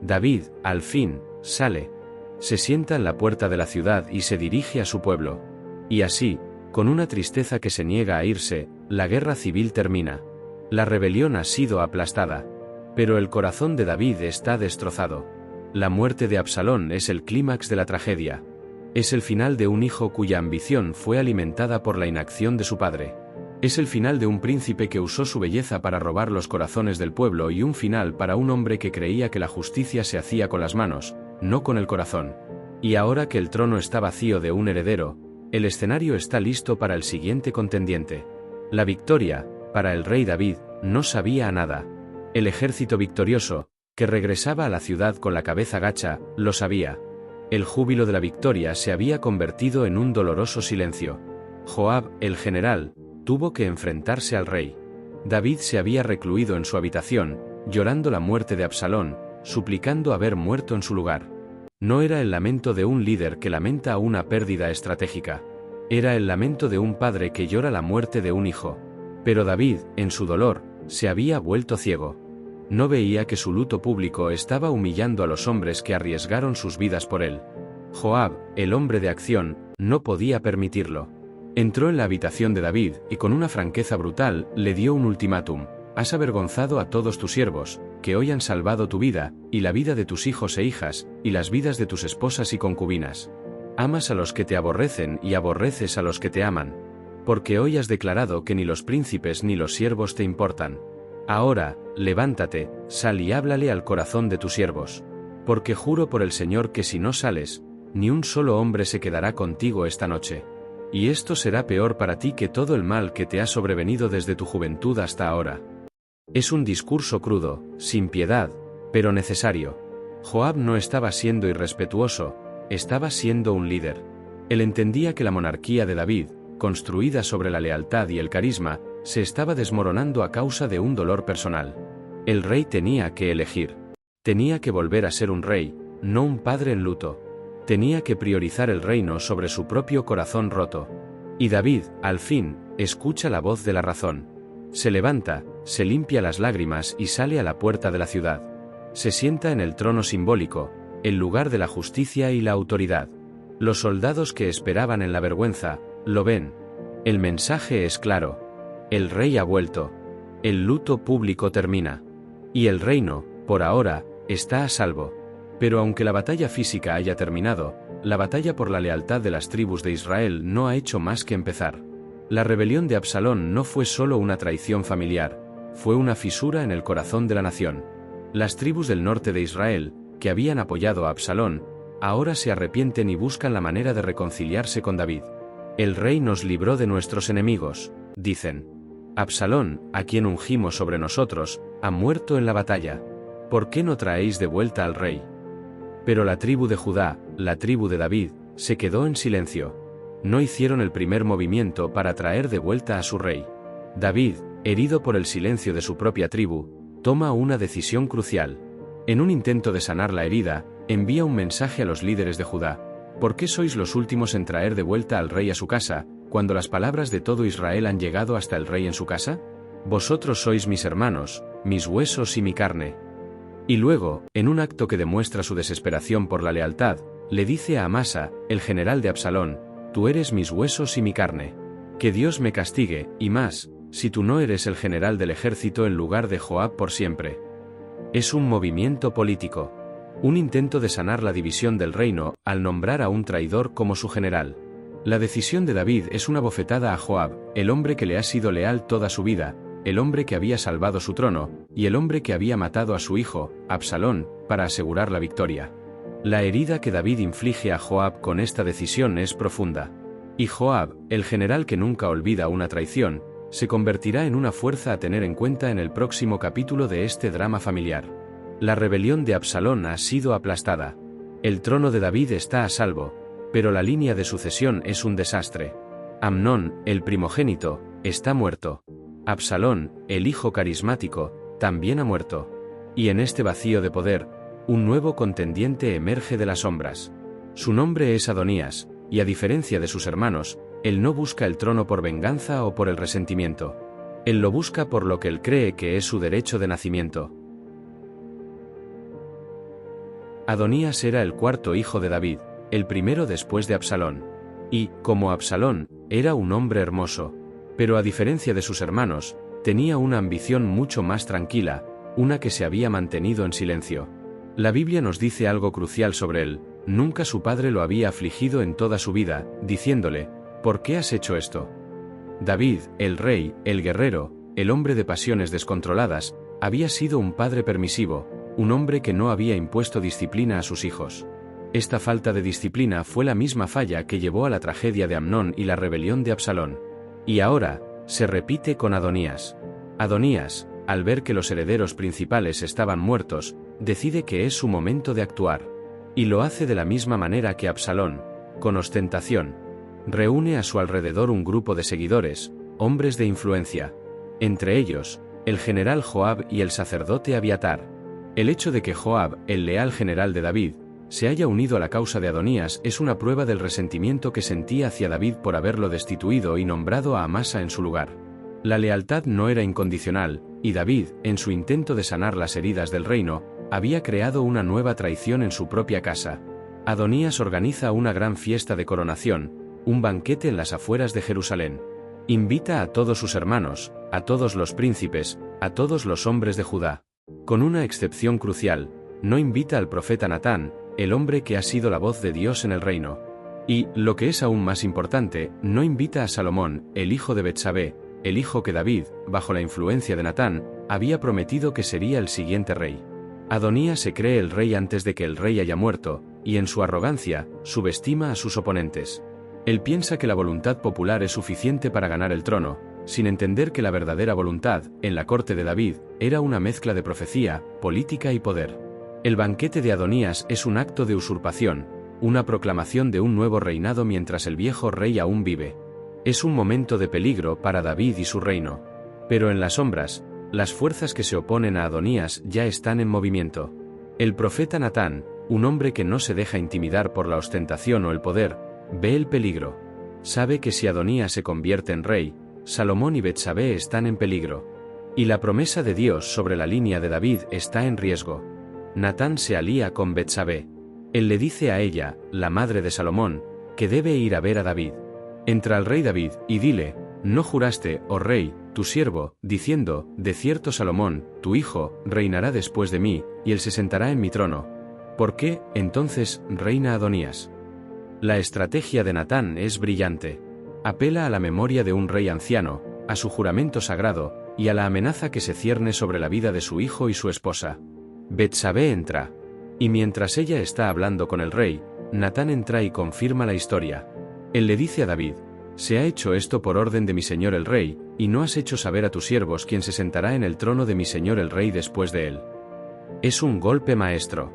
David, al fin, sale. Se sienta en la puerta de la ciudad y se dirige a su pueblo. Y así, con una tristeza que se niega a irse, la guerra civil termina. La rebelión ha sido aplastada. Pero el corazón de David está destrozado. La muerte de Absalón es el clímax de la tragedia. Es el final de un hijo cuya ambición fue alimentada por la inacción de su padre. Es el final de un príncipe que usó su belleza para robar los corazones del pueblo y un final para un hombre que creía que la justicia se hacía con las manos, no con el corazón. Y ahora que el trono está vacío de un heredero, el escenario está listo para el siguiente contendiente. La victoria, para el rey David, no sabía a nada. El ejército victorioso, que regresaba a la ciudad con la cabeza gacha, lo sabía. El júbilo de la victoria se había convertido en un doloroso silencio. Joab, el general, tuvo que enfrentarse al rey. David se había recluido en su habitación, llorando la muerte de Absalón, suplicando haber muerto en su lugar. No era el lamento de un líder que lamenta una pérdida estratégica. Era el lamento de un padre que llora la muerte de un hijo. Pero David, en su dolor, se había vuelto ciego. No veía que su luto público estaba humillando a los hombres que arriesgaron sus vidas por él. Joab, el hombre de acción, no podía permitirlo. Entró en la habitación de David y con una franqueza brutal le dio un ultimátum: has avergonzado a todos tus siervos, que hoy han salvado tu vida, y la vida de tus hijos e hijas, y las vidas de tus esposas y concubinas. Amas a los que te aborrecen y aborreces a los que te aman. Porque hoy has declarado que ni los príncipes ni los siervos te importan. Ahora, levántate, sal y háblale al corazón de tus siervos. Porque juro por el Señor que si no sales, ni un solo hombre se quedará contigo esta noche. Y esto será peor para ti que todo el mal que te ha sobrevenido desde tu juventud hasta ahora. Es un discurso crudo, sin piedad, pero necesario. Joab no estaba siendo irrespetuoso, estaba siendo un líder. Él entendía que la monarquía de David, construida sobre la lealtad y el carisma, se estaba desmoronando a causa de un dolor personal. El rey tenía que elegir. Tenía que volver a ser un rey, no un padre en luto. Tenía que priorizar el reino sobre su propio corazón roto. Y David, al fin, escucha la voz de la razón. Se levanta, se limpia las lágrimas y sale a la puerta de la ciudad. Se sienta en el trono simbólico, el lugar de la justicia y la autoridad. Los soldados que esperaban en la vergüenza, lo ven. El mensaje es claro. El rey ha vuelto. El luto público termina. Y el reino, por ahora, está a salvo. Pero aunque la batalla física haya terminado, la batalla por la lealtad de las tribus de Israel no ha hecho más que empezar. La rebelión de Absalón no fue solo una traición familiar, fue una fisura en el corazón de la nación. Las tribus del norte de Israel, que habían apoyado a Absalón, ahora se arrepienten y buscan la manera de reconciliarse con David. El rey nos libró de nuestros enemigos, dicen. Absalón, a quien ungimos sobre nosotros, ha muerto en la batalla. ¿Por qué no traéis de vuelta al rey? Pero la tribu de Judá, la tribu de David, se quedó en silencio. No hicieron el primer movimiento para traer de vuelta a su rey. David, herido por el silencio de su propia tribu, toma una decisión crucial. En un intento de sanar la herida, envía un mensaje a los líderes de Judá. ¿Por qué sois los últimos en traer de vuelta al rey a su casa, cuando las palabras de todo Israel han llegado hasta el rey en su casa? Vosotros sois mis hermanos, mis huesos y mi carne. Y luego, en un acto que demuestra su desesperación por la lealtad, le dice a Amasa, el general de Absalón: tú eres mis huesos y mi carne. Que Dios me castigue, y más, si tú no eres el general del ejército en lugar de Joab por siempre. Es un movimiento político. Un intento de sanar la división del reino, al nombrar a un traidor como su general. La decisión de David es una bofetada a Joab, el hombre que le ha sido leal toda su vida, el hombre que había salvado su trono, y el hombre que había matado a su hijo, Absalón, para asegurar la victoria. La herida que David inflige a Joab con esta decisión es profunda. Y Joab, el general que nunca olvida una traición, se convertirá en una fuerza a tener en cuenta en el próximo capítulo de este drama familiar. La rebelión de Absalón ha sido aplastada. El trono de David está a salvo, pero la línea de sucesión es un desastre. Amnón, el primogénito, está muerto. Absalón, el hijo carismático, también ha muerto. Y en este vacío de poder, un nuevo contendiente emerge de las sombras. Su nombre es Adonías, y a diferencia de sus hermanos, él no busca el trono por venganza o por el resentimiento. Él lo busca por lo que él cree que es su derecho de nacimiento. Adonías era el cuarto hijo de David, el primero después de Absalón. Y, como Absalón, era un hombre hermoso. Pero a diferencia de sus hermanos, tenía una ambición mucho más tranquila, una que se había mantenido en silencio. La Biblia nos dice algo crucial sobre él: nunca su padre lo había afligido en toda su vida, diciéndole, ¿por qué has hecho esto? David, el rey, el guerrero, el hombre de pasiones descontroladas, había sido un padre permisivo, un hombre que no había impuesto disciplina a sus hijos. Esta falta de disciplina fue la misma falla que llevó a la tragedia de Amnón y la rebelión de Absalón. Y ahora, se repite con Adonías. Adonías, al ver que los herederos principales estaban muertos, decide que es su momento de actuar. Y lo hace de la misma manera que Absalón, con ostentación. Reúne a su alrededor un grupo de seguidores, hombres de influencia. Entre ellos, el general Joab y el sacerdote Abiatar. El hecho de que Joab, el leal general de David, se haya unido a la causa de Adonías es una prueba del resentimiento que sentía hacia David por haberlo destituido y nombrado a Amasa en su lugar. La lealtad no era incondicional, y David, en su intento de sanar las heridas del reino, había creado una nueva traición en su propia casa. Adonías organiza una gran fiesta de coronación, un banquete en las afueras de Jerusalén. Invita a todos sus hermanos, a todos los príncipes, a todos los hombres de Judá. Con una excepción crucial, no invita al profeta Natán, el hombre que ha sido la voz de Dios en el reino. Y, lo que es aún más importante, no invita a Salomón, el hijo de Betsabé, el hijo que David, bajo la influencia de Natán, había prometido que sería el siguiente rey. Adonías se cree el rey antes de que el rey haya muerto, y en su arrogancia, subestima a sus oponentes. Él piensa que la voluntad popular es suficiente para ganar el trono, sin entender que la verdadera voluntad, en la corte de David, era una mezcla de profecía, política y poder. El banquete de Adonías es un acto de usurpación, una proclamación de un nuevo reinado mientras el viejo rey aún vive. Es un momento de peligro para David y su reino. Pero en las sombras, las fuerzas que se oponen a Adonías ya están en movimiento. El profeta Natán, un hombre que no se deja intimidar por la ostentación o el poder, ve el peligro. Sabe que si Adonías se convierte en rey, Salomón y Betsabé están en peligro. Y la promesa de Dios sobre la línea de David está en riesgo. Natán se alía con Betsabé. Él le dice a ella, la madre de Salomón, que debe ir a ver a David. Entra el rey David, y dile, ¿no juraste, oh rey, tu siervo, diciendo, de cierto Salomón, tu hijo, reinará después de mí, y él se sentará en mi trono? ¿Por qué, entonces, reina Adonías? La estrategia de Natán es brillante. Apela a la memoria de un rey anciano, a su juramento sagrado, y a la amenaza que se cierne sobre la vida de su hijo y su esposa. Betsabé entra. Y mientras ella está hablando con el rey, Natán entra y confirma la historia. Él le dice a David, se ha hecho esto por orden de mi señor el rey, y no has hecho saber a tus siervos quién se sentará en el trono de mi señor el rey después de él. Es un golpe maestro.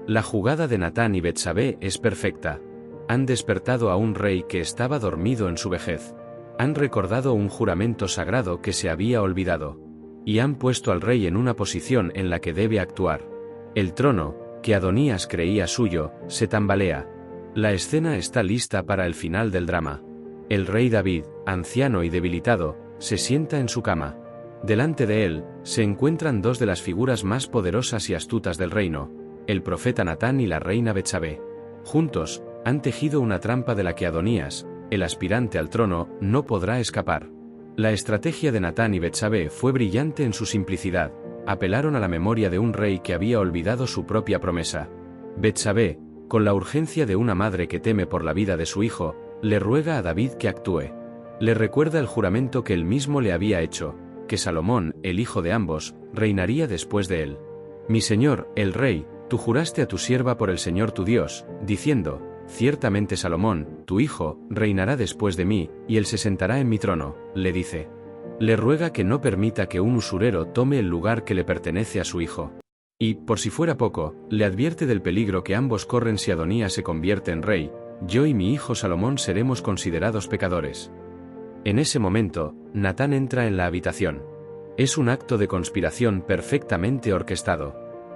La jugada de Natán y Betsabé es perfecta. Han despertado a un rey que estaba dormido en su vejez. Han recordado un juramento sagrado que se había olvidado. Y han puesto al rey en una posición en la que debe actuar. El trono, que Adonías creía suyo, se tambalea. La escena está lista para el final del drama. El rey David, anciano y debilitado, se sienta en su cama. Delante de él, se encuentran dos de las figuras más poderosas y astutas del reino, el profeta Natán y la reina Betsabé. Juntos, han tejido una trampa de la que Adonías, el aspirante al trono, no podrá escapar. La estrategia de Natán y Betsabé fue brillante en su simplicidad. Apelaron a la memoria de un rey que había olvidado su propia promesa. Betsabé, con la urgencia de una madre que teme por la vida de su hijo, le ruega a David que actúe. Le recuerda el juramento que él mismo le había hecho, que Salomón, el hijo de ambos, reinaría después de él. Mi señor, el rey, tú juraste a tu sierva por el Señor tu Dios, diciendo, ciertamente Salomón, tu hijo, reinará después de mí, y él se sentará en mi trono, le dice. Le ruega que no permita que un usurero tome el lugar que le pertenece a su hijo. Y, por si fuera poco, le advierte del peligro que ambos corren si Adonías se convierte en rey, yo y mi hijo Salomón seremos considerados pecadores. En ese momento, Natán entra en la habitación. Es un acto de conspiración perfectamente orquestado.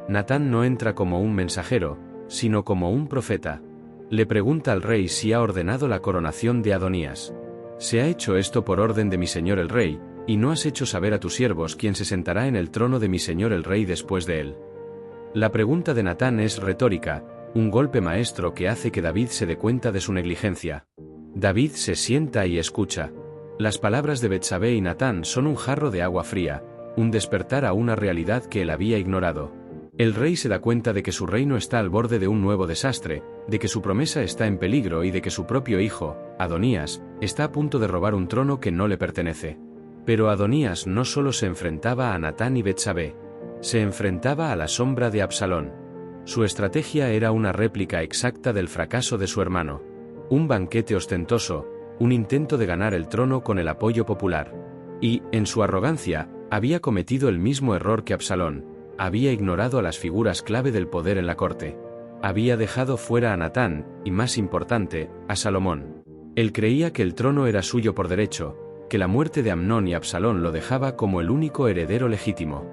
Natán no entra como un mensajero, sino como un profeta. Le pregunta al rey si ha ordenado la coronación de Adonías. Se ha hecho esto por orden de mi señor el rey, y no has hecho saber a tus siervos quién se sentará en el trono de mi señor el rey después de él. La pregunta de Natán es retórica, un golpe maestro que hace que David se dé cuenta de su negligencia. David se sienta y escucha. Las palabras de Betsabé y Natán son un jarro de agua fría, un despertar a una realidad que él había ignorado. El rey se da cuenta de que su reino está al borde de un nuevo desastre, de que su promesa está en peligro y de que su propio hijo, Adonías, está a punto de robar un trono que no le pertenece. Pero Adonías no solo se enfrentaba a Natán y Betsabé, se enfrentaba a la sombra de Absalón. Su estrategia era una réplica exacta del fracaso de su hermano. Un banquete ostentoso, un intento de ganar el trono con el apoyo popular. Y, en su arrogancia, había cometido el mismo error que Absalón. Había ignorado a las figuras clave del poder en la corte. Había dejado fuera a Natán, y más importante, a Salomón. Él creía que el trono era suyo por derecho, que la muerte de Amnón y Absalón lo dejaba como el único heredero legítimo.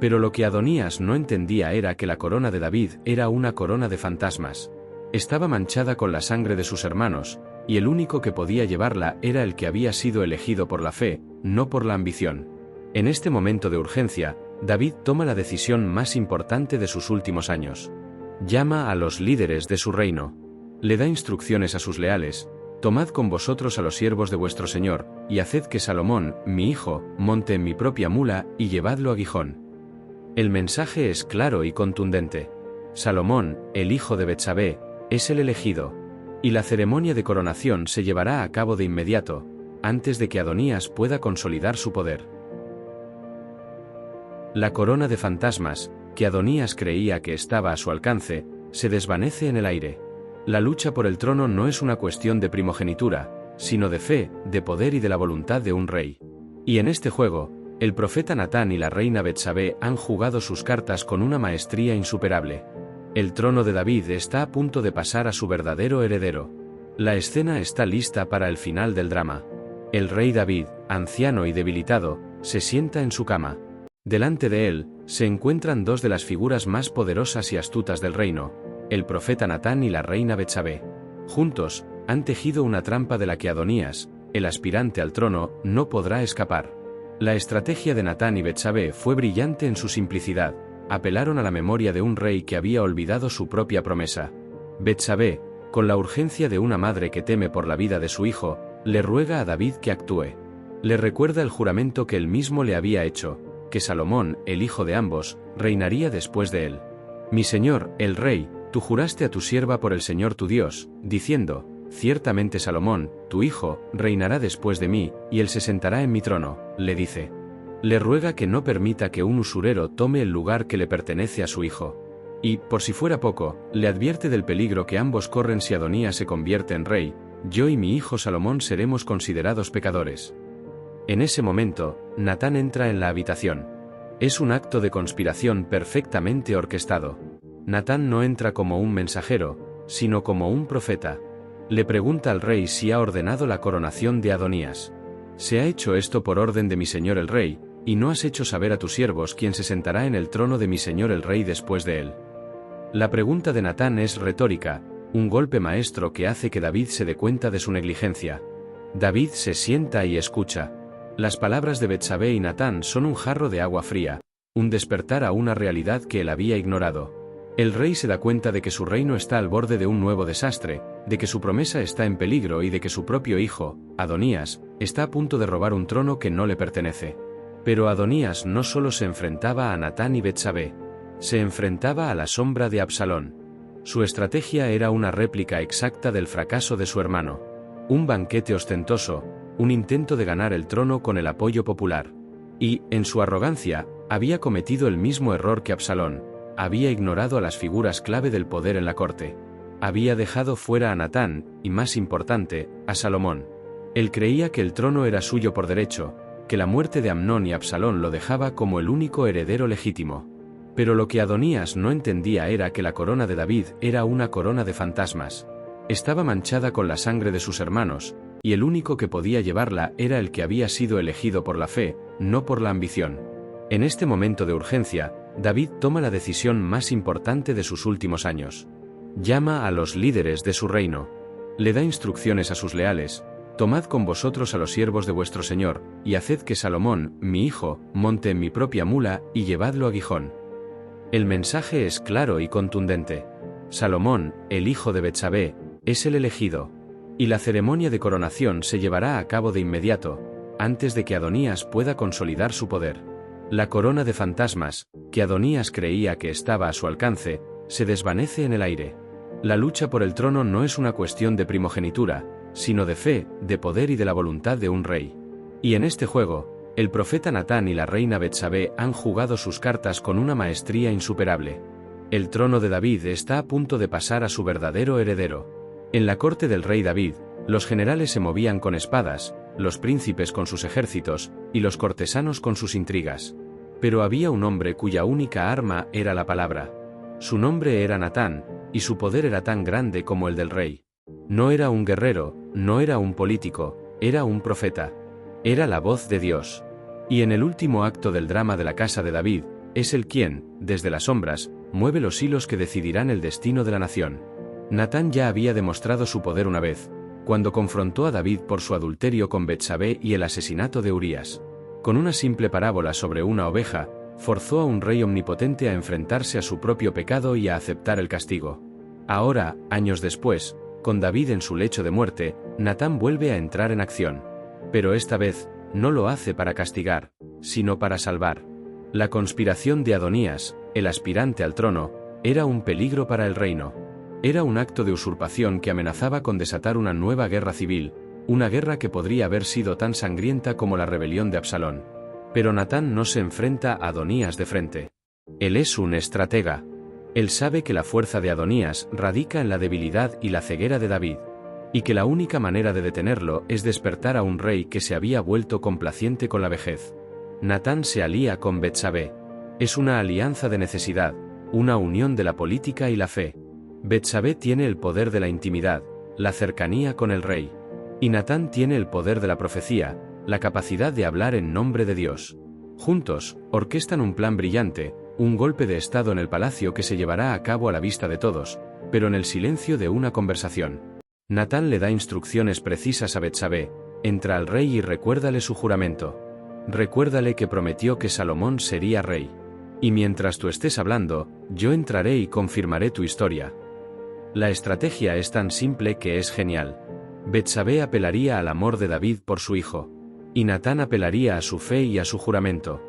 Pero lo que Adonías no entendía era que la corona de David era una corona de fantasmas. Estaba manchada con la sangre de sus hermanos, y el único que podía llevarla era el que había sido elegido por la fe, no por la ambición. En este momento de urgencia, David toma la decisión más importante de sus últimos años. Llama a los líderes de su reino. Le da instrucciones a sus leales: tomad con vosotros a los siervos de vuestro señor, y haced que Salomón, mi hijo, monte en mi propia mula, y llevadlo a Gijón. El mensaje es claro y contundente. Salomón, el hijo de Betsabé, es el elegido, y la ceremonia de coronación se llevará a cabo de inmediato, antes de que Adonías pueda consolidar su poder. La corona de fantasmas, que Adonías creía que estaba a su alcance, se desvanece en el aire. La lucha por el trono no es una cuestión de primogenitura, sino de fe, de poder y de la voluntad de un rey. Y en este juego, el profeta Natán y la reina Betsabé han jugado sus cartas con una maestría insuperable. El trono de David está a punto de pasar a su verdadero heredero. La escena está lista para el final del drama. El rey David, anciano y debilitado, se sienta en su cama. Delante de él, se encuentran dos de las figuras más poderosas y astutas del reino, el profeta Natán y la reina Betsabé. Juntos, han tejido una trampa de la que Adonías, el aspirante al trono, no podrá escapar. La estrategia de Natán y Betsabé fue brillante en su simplicidad. Apelaron a la memoria de un rey que había olvidado su propia promesa. Betsabé, con la urgencia de una madre que teme por la vida de su hijo, le ruega a David que actúe. Le recuerda el juramento que él mismo le había hecho, que Salomón, el hijo de ambos, reinaría después de él. Mi señor, el rey, tú juraste a tu sierva por el Señor tu Dios, diciendo: ciertamente Salomón, tu hijo, reinará después de mí, y él se sentará en mi trono, le dice. Le ruega que no permita que un usurero tome el lugar que le pertenece a su hijo. Y, por si fuera poco, le advierte del peligro que ambos corren si Adonías se convierte en rey: yo y mi hijo Salomón seremos considerados pecadores. En ese momento, Natán entra en la habitación. Es un acto de conspiración perfectamente orquestado. Natán no entra como un mensajero, sino como un profeta. Le pregunta al rey si ha ordenado la coronación de Adonías. Se ha hecho esto por orden de mi señor el rey, y no has hecho saber a tus siervos quién se sentará en el trono de mi señor el rey después de él. La pregunta de Natán es retórica, un golpe maestro que hace que David se dé cuenta de su negligencia. David se sienta y escucha. Las palabras de Betsabé y Natán son un jarro de agua fría, un despertar a una realidad que él había ignorado. El rey se da cuenta de que su reino está al borde de un nuevo desastre, de que su promesa está en peligro y de que su propio hijo, Adonías, está a punto de robar un trono que no le pertenece. Pero Adonías no solo se enfrentaba a Natán y Betsabé, se enfrentaba a la sombra de Absalón. Su estrategia era una réplica exacta del fracaso de su hermano. Un banquete ostentoso, un intento de ganar el trono con el apoyo popular. Y, en su arrogancia, había cometido el mismo error que Absalón. Había ignorado a las figuras clave del poder en la corte. Había dejado fuera a Natán, y más importante, a Salomón. Él creía que el trono era suyo por derecho, que la muerte de Amnón y Absalón lo dejaba como el único heredero legítimo. Pero lo que Adonías no entendía era que la corona de David era una corona de fantasmas. Estaba manchada con la sangre de sus hermanos, y el único que podía llevarla era el que había sido elegido por la fe, no por la ambición. En este momento de urgencia, David toma la decisión más importante de sus últimos años. Llama a los líderes de su reino. Le da instrucciones a sus leales: tomad con vosotros a los siervos de vuestro señor, y haced que Salomón, mi hijo, monte en mi propia mula, y llevadlo a Gijón. El mensaje es claro y contundente. Salomón, el hijo de Betsabé, es el elegido. Y la ceremonia de coronación se llevará a cabo de inmediato, antes de que Adonías pueda consolidar su poder. La corona de fantasmas, que Adonías creía que estaba a su alcance, se desvanece en el aire. La lucha por el trono no es una cuestión de primogenitura, sino de fe, de poder y de la voluntad de un rey. Y en este juego, el profeta Natán y la reina Betsabé han jugado sus cartas con una maestría insuperable. El trono de David está a punto de pasar a su verdadero heredero. En la corte del rey David, los generales se movían con espadas, los príncipes con sus ejércitos, y los cortesanos con sus intrigas. Pero había un hombre cuya única arma era la palabra. Su nombre era Natán, y su poder era tan grande como el del rey. No era un guerrero, no era un político, era un profeta. Era la voz de Dios. Y en el último acto del drama de la casa de David, es él quien, desde las sombras, mueve los hilos que decidirán el destino de la nación. Natán ya había demostrado su poder una vez, cuando confrontó a David por su adulterio con Betsabé y el asesinato de Urías. Con una simple parábola sobre una oveja, forzó a un rey omnipotente a enfrentarse a su propio pecado y a aceptar el castigo. Ahora, años después, con David en su lecho de muerte, Natán vuelve a entrar en acción. Pero esta vez, no lo hace para castigar, sino para salvar. La conspiración de Adonías, el aspirante al trono, era un peligro para el reino. Era un acto de usurpación que amenazaba con desatar una nueva guerra civil, una guerra que podría haber sido tan sangrienta como la rebelión de Absalón. Pero Natán no se enfrenta a Adonías de frente. Él es un estratega. Él sabe que la fuerza de Adonías radica en la debilidad y la ceguera de David, y que la única manera de detenerlo es despertar a un rey que se había vuelto complaciente con la vejez. Natán se alía con Betsabé. Es una alianza de necesidad, una unión de la política y la fe. Betsabé tiene el poder de la intimidad, la cercanía con el rey. Y Natán tiene el poder de la profecía, la capacidad de hablar en nombre de Dios. Juntos, orquestan un plan brillante, un golpe de estado en el palacio que se llevará a cabo a la vista de todos, pero en el silencio de una conversación. Natán le da instrucciones precisas a Betsabé: entra al rey y recuérdale su juramento. Recuérdale que prometió que Salomón sería rey. Y mientras tú estés hablando, yo entraré y confirmaré tu historia. La estrategia es tan simple que es genial. Betsabé apelaría al amor de David por su hijo. Y Natán apelaría a su fe y a su juramento.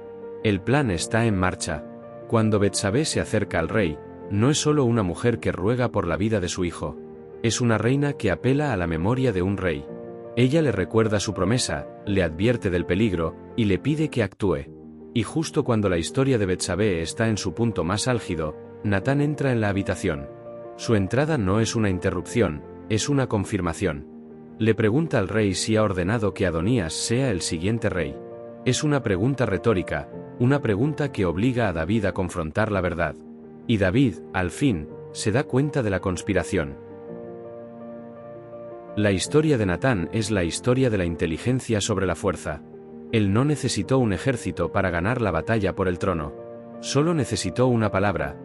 El plan está en marcha. Cuando Betsabé se acerca al rey, no es solo una mujer que ruega por la vida de su hijo. Es una reina que apela a la memoria de un rey. Ella le recuerda su promesa, le advierte del peligro, y le pide que actúe. Y justo cuando la historia de Betsabé está en su punto más álgido, Natán entra en la habitación. Su entrada no es una interrupción, es una confirmación. Le pregunta al rey si ha ordenado que Adonías sea el siguiente rey. Es una pregunta retórica, una pregunta que obliga a David a confrontar la verdad. Y David, al fin, se da cuenta de la conspiración. La historia de Natán es la historia de la inteligencia sobre la fuerza. Él no necesitó un ejército para ganar la batalla por el trono. Solo necesitó una palabra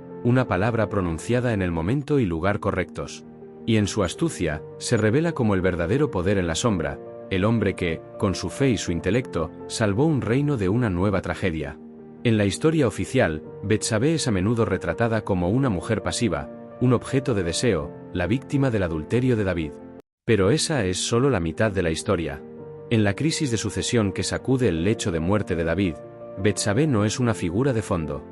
pronunciada en el momento y lugar correctos. Y en su astucia, se revela como el verdadero poder en la sombra, el hombre que, con su fe y su intelecto, salvó un reino de una nueva tragedia. En la historia oficial, Betsabé es a menudo retratada como una mujer pasiva, un objeto de deseo, la víctima del adulterio de David. Pero esa es solo la mitad de la historia. En la crisis de sucesión que sacude el lecho de muerte de David, Betsabé no es una figura de fondo.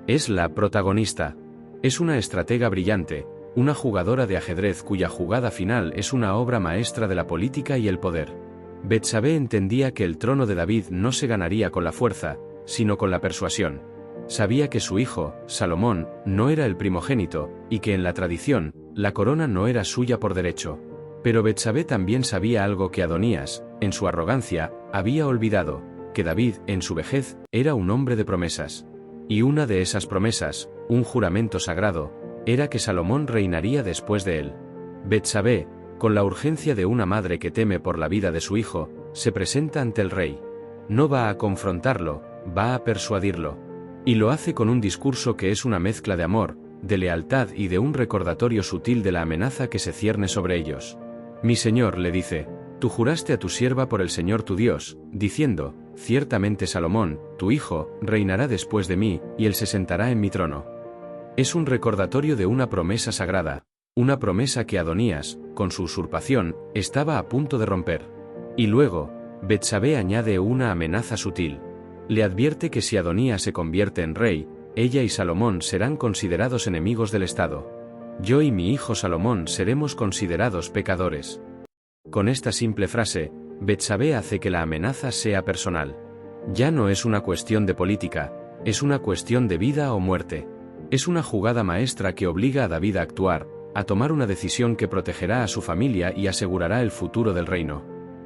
Es la protagonista. Es una estratega brillante, una jugadora de ajedrez cuya jugada final es una obra maestra de la política y el poder. Betsabé entendía que el trono de David no se ganaría con la fuerza, sino con la persuasión. Sabía que su hijo, Salomón, no era el primogénito, y que en la tradición, la corona no era suya por derecho. Pero Betsabé también sabía algo que Adonías, en su arrogancia, había olvidado: que David, en su vejez, era un hombre de promesas. Y una de esas promesas, un juramento sagrado, era que Salomón reinaría después de él. Betsabé, con la urgencia de una madre que teme por la vida de su hijo, se presenta ante el rey. No va a confrontarlo, va a persuadirlo. Y lo hace con un discurso que es una mezcla de amor, de lealtad y de un recordatorio sutil de la amenaza que se cierne sobre ellos. Mi señor, le dice, tú juraste a tu sierva por el Señor tu Dios, diciendo: ciertamente Salomón, tu hijo, reinará después de mí, y él se sentará en mi trono. Es un recordatorio de una promesa sagrada, una promesa que Adonías, con su usurpación, estaba a punto de romper. Y luego, Betsabé añade una amenaza sutil. Le advierte que si Adonías se convierte en rey, ella y Salomón serán considerados enemigos del Estado. Yo y mi hijo Salomón seremos considerados pecadores. Con esta simple frase, Betsabé hace que la amenaza sea personal. Ya no es una cuestión de política, es una cuestión de vida o muerte. Es una jugada maestra que obliga a David a actuar, a tomar una decisión que protegerá a su familia y asegurará el futuro del reino.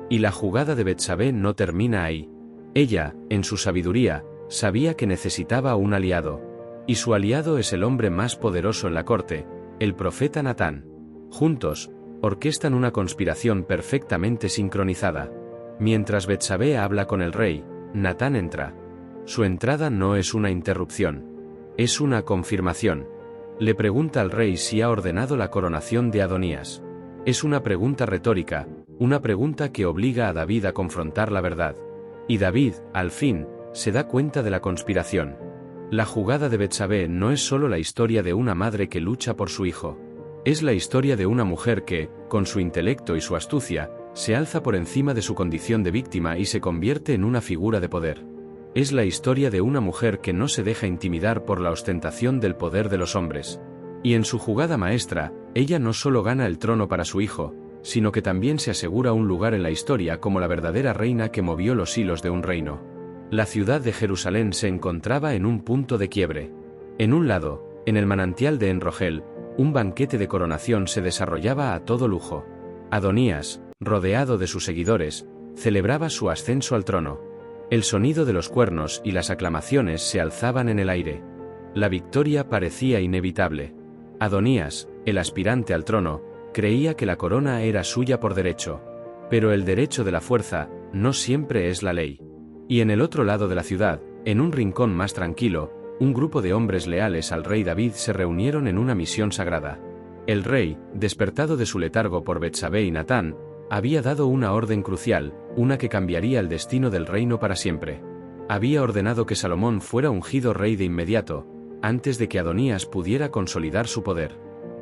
Y la jugada de Betsabé no termina ahí. Ella, en su sabiduría, sabía que necesitaba un aliado. Y su aliado es el hombre más poderoso en la corte, el profeta Natán. Juntos, orquestan una conspiración perfectamente sincronizada. Mientras Betsabé habla con el rey, Natán entra. Su entrada no es una interrupción. Es una confirmación. Le pregunta al rey si ha ordenado la coronación de Adonías. Es una pregunta retórica, una pregunta que obliga a David a confrontar la verdad. Y David, al fin, se da cuenta de la conspiración. La jugada de Betsabé no es solo la historia de una madre que lucha por su hijo. Es la historia de una mujer que, con su intelecto y su astucia, se alza por encima de su condición de víctima y se convierte en una figura de poder. Es la historia de una mujer que no se deja intimidar por la ostentación del poder de los hombres. Y en su jugada maestra, ella no solo gana el trono para su hijo, sino que también se asegura un lugar en la historia como la verdadera reina que movió los hilos de un reino. La ciudad de Jerusalén se encontraba en un punto de quiebre. En un lado, en el manantial de Enrogel, un banquete de coronación se desarrollaba a todo lujo. Adonías, rodeado de sus seguidores, celebraba su ascenso al trono. El sonido de los cuernos y las aclamaciones se alzaban en el aire. La victoria parecía inevitable. Adonías, el aspirante al trono, creía que la corona era suya por derecho. Pero el derecho de la fuerza no siempre es la ley. Y en el otro lado de la ciudad, en un rincón más tranquilo, un grupo de hombres leales al rey David se reunieron en una misión sagrada. El rey, despertado de su letargo por Betsabé y Natán, había dado una orden crucial, una que cambiaría el destino del reino para siempre. Había ordenado que Salomón fuera ungido rey de inmediato, antes de que Adonías pudiera consolidar su poder.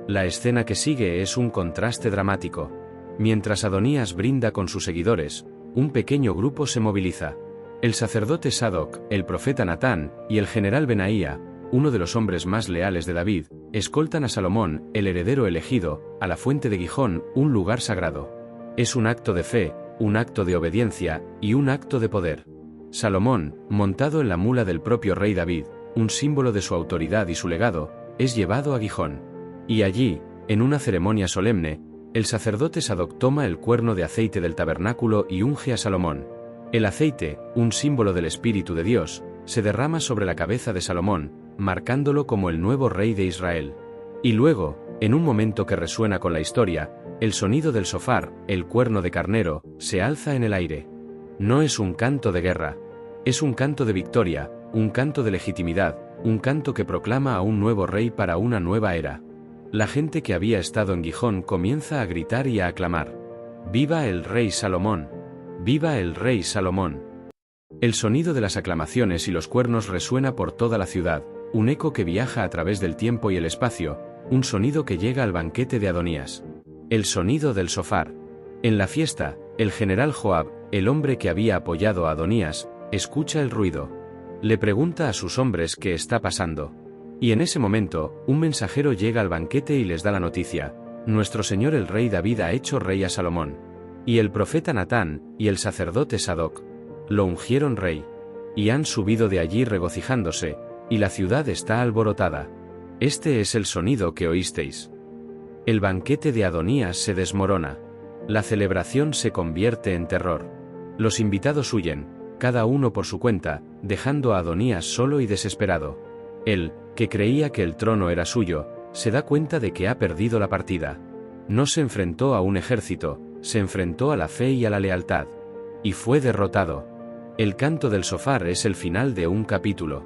La escena que sigue es un contraste dramático. Mientras Adonías brinda con sus seguidores, un pequeño grupo se moviliza. El sacerdote Sadoc, el profeta Natán, y el general Benaía, uno de los hombres más leales de David, escoltan a Salomón, el heredero elegido, a la fuente de Gijón, un lugar sagrado. Es un acto de fe, un acto de obediencia, y un acto de poder. Salomón, montado en la mula del propio rey David, un símbolo de su autoridad y su legado, es llevado a Gijón. Y allí, en una ceremonia solemne, el sacerdote Sadoc toma el cuerno de aceite del tabernáculo y unge a Salomón. El aceite, un símbolo del Espíritu de Dios, se derrama sobre la cabeza de Salomón, marcándolo como el nuevo rey de Israel. Y luego, en un momento que resuena con la historia, el sonido del shofar, el cuerno de carnero, se alza en el aire. No es un canto de guerra. Es un canto de victoria, un canto de legitimidad, un canto que proclama a un nuevo rey para una nueva era. La gente que había estado en Gijón comienza a gritar y a aclamar: ¡Viva el rey Salomón! ¡Viva el rey Salomón! El sonido de las aclamaciones y los cuernos resuena por toda la ciudad, un eco que viaja a través del tiempo y el espacio, un sonido que llega al banquete de Adonías. El sonido del shofar. En la fiesta, el general Joab, el hombre que había apoyado a Adonías, escucha el ruido. Le pregunta a sus hombres qué está pasando. Y en ese momento, un mensajero llega al banquete y les da la noticia: nuestro señor el rey David ha hecho rey a Salomón. Y el profeta Natán, y el sacerdote Sadoc, lo ungieron rey. Y han subido de allí regocijándose, y la ciudad está alborotada. Este es el sonido que oísteis. El banquete de Adonías se desmorona. La celebración se convierte en terror. Los invitados huyen, cada uno por su cuenta, dejando a Adonías solo y desesperado. Él, que creía que el trono era suyo, se da cuenta de que ha perdido la partida. No se enfrentó a un ejército, se enfrentó a la fe y a la lealtad. Y fue derrotado. El canto del shofar es el final de un capítulo.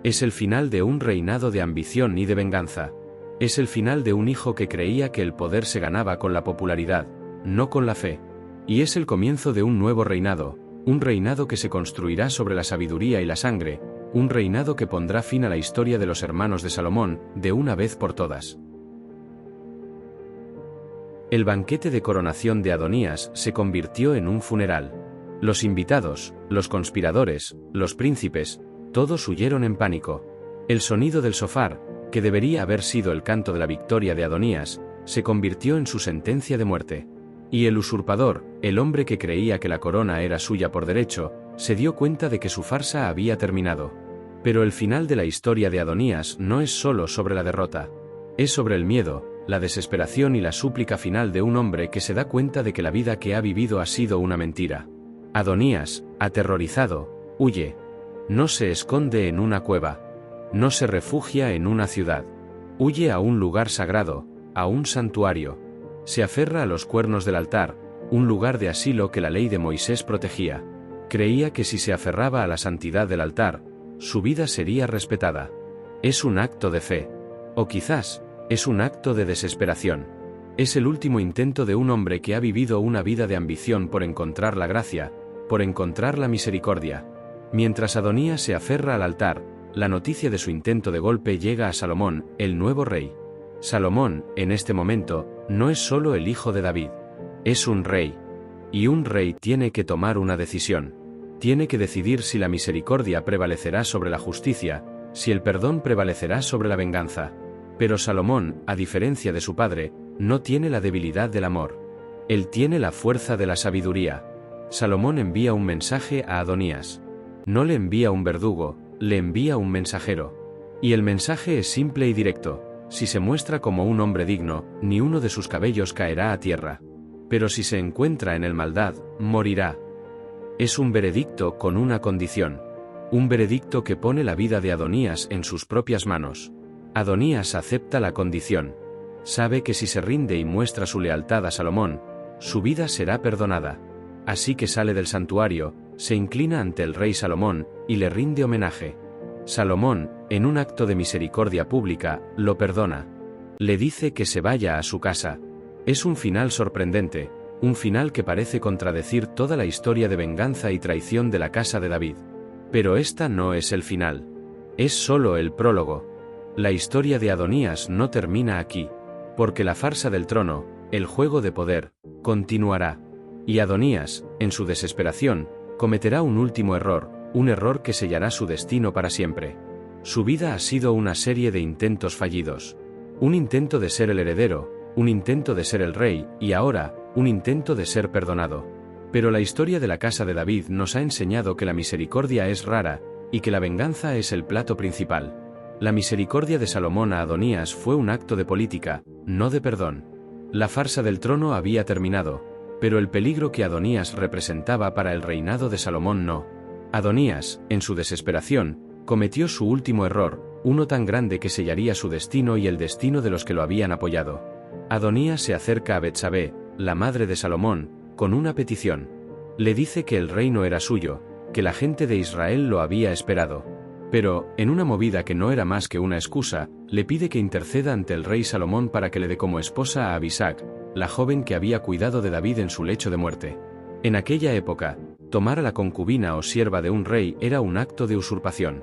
Es el final de un reinado de ambición y de venganza. Es el final de un hijo que creía que el poder se ganaba con la popularidad, no con la fe. Y es el comienzo de un nuevo reinado, un reinado que se construirá sobre la sabiduría y la sangre, un reinado que pondrá fin a la historia de los hermanos de Salomón, de una vez por todas. El banquete de coronación de Adonías se convirtió en un funeral. Los invitados, los conspiradores, los príncipes, todos huyeron en pánico. El sonido del shofar, que debería haber sido el canto de la victoria de Adonías, se convirtió en su sentencia de muerte. Y el usurpador, el hombre que creía que la corona era suya por derecho, se dio cuenta de que su farsa había terminado. Pero el final de la historia de Adonías no es solo sobre la derrota. Es sobre el miedo, la desesperación y la súplica final de un hombre que se da cuenta de que la vida que ha vivido ha sido una mentira. Adonías, aterrorizado, huye. No se esconde en una cueva. No se refugia en una ciudad. Huye a un lugar sagrado, a un santuario. Se aferra a los cuernos del altar, un lugar de asilo que la ley de Moisés protegía. Creía que si se aferraba a la santidad del altar, su vida sería respetada. Es un acto de fe. O quizás, es un acto de desesperación. Es el último intento de un hombre que ha vivido una vida de ambición por encontrar la gracia, por encontrar la misericordia. Mientras Adonías se aferra al altar, la noticia de su intento de golpe llega a Salomón, el nuevo rey. Salomón, en este momento, no es solo el hijo de David. Es un rey. Y un rey tiene que tomar una decisión. Tiene que decidir si la misericordia prevalecerá sobre la justicia, si el perdón prevalecerá sobre la venganza. Pero Salomón, a diferencia de su padre, no tiene la debilidad del amor. Él tiene la fuerza de la sabiduría. Salomón envía un mensaje a Adonías. No le envía un verdugo, le envía un mensajero. Y el mensaje es simple y directo. Si se muestra como un hombre digno, ni uno de sus cabellos caerá a tierra. Pero si se encuentra en el maldad, morirá. Es un veredicto con una condición. Un veredicto que pone la vida de Adonías en sus propias manos. Adonías acepta la condición. Sabe que si se rinde y muestra su lealtad a Salomón, su vida será perdonada. Así que sale del santuario, se inclina ante el rey Salomón, y le rinde homenaje. Salomón, en un acto de misericordia pública, lo perdona. Le dice que se vaya a su casa. Es un final sorprendente, un final que parece contradecir toda la historia de venganza y traición de la casa de David. Pero esta no es el final. Es solo el prólogo. La historia de Adonías no termina aquí, porque la farsa del trono, el juego de poder, continuará. Y Adonías, en su desesperación, cometerá un último error, un error que sellará su destino para siempre. Su vida ha sido una serie de intentos fallidos. Un intento de ser el heredero, un intento de ser el rey, y ahora, un intento de ser perdonado. Pero la historia de la casa de David nos ha enseñado que la misericordia es rara, y que la venganza es el plato principal. La misericordia de Salomón a Adonías fue un acto de política, no de perdón. La farsa del trono había terminado, pero el peligro que Adonías representaba para el reinado de Salomón no. Adonías, en su desesperación, cometió su último error, uno tan grande que sellaría su destino y el destino de los que lo habían apoyado. Adonías se acerca a Betsabé, la madre de Salomón, con una petición. Le dice que el reino era suyo, que la gente de Israel lo había esperado. Pero, en una movida que no era más que una excusa, le pide que interceda ante el rey Salomón para que le dé como esposa a Abisag, la joven que había cuidado de David en su lecho de muerte. En aquella época, tomar a la concubina o sierva de un rey era un acto de usurpación.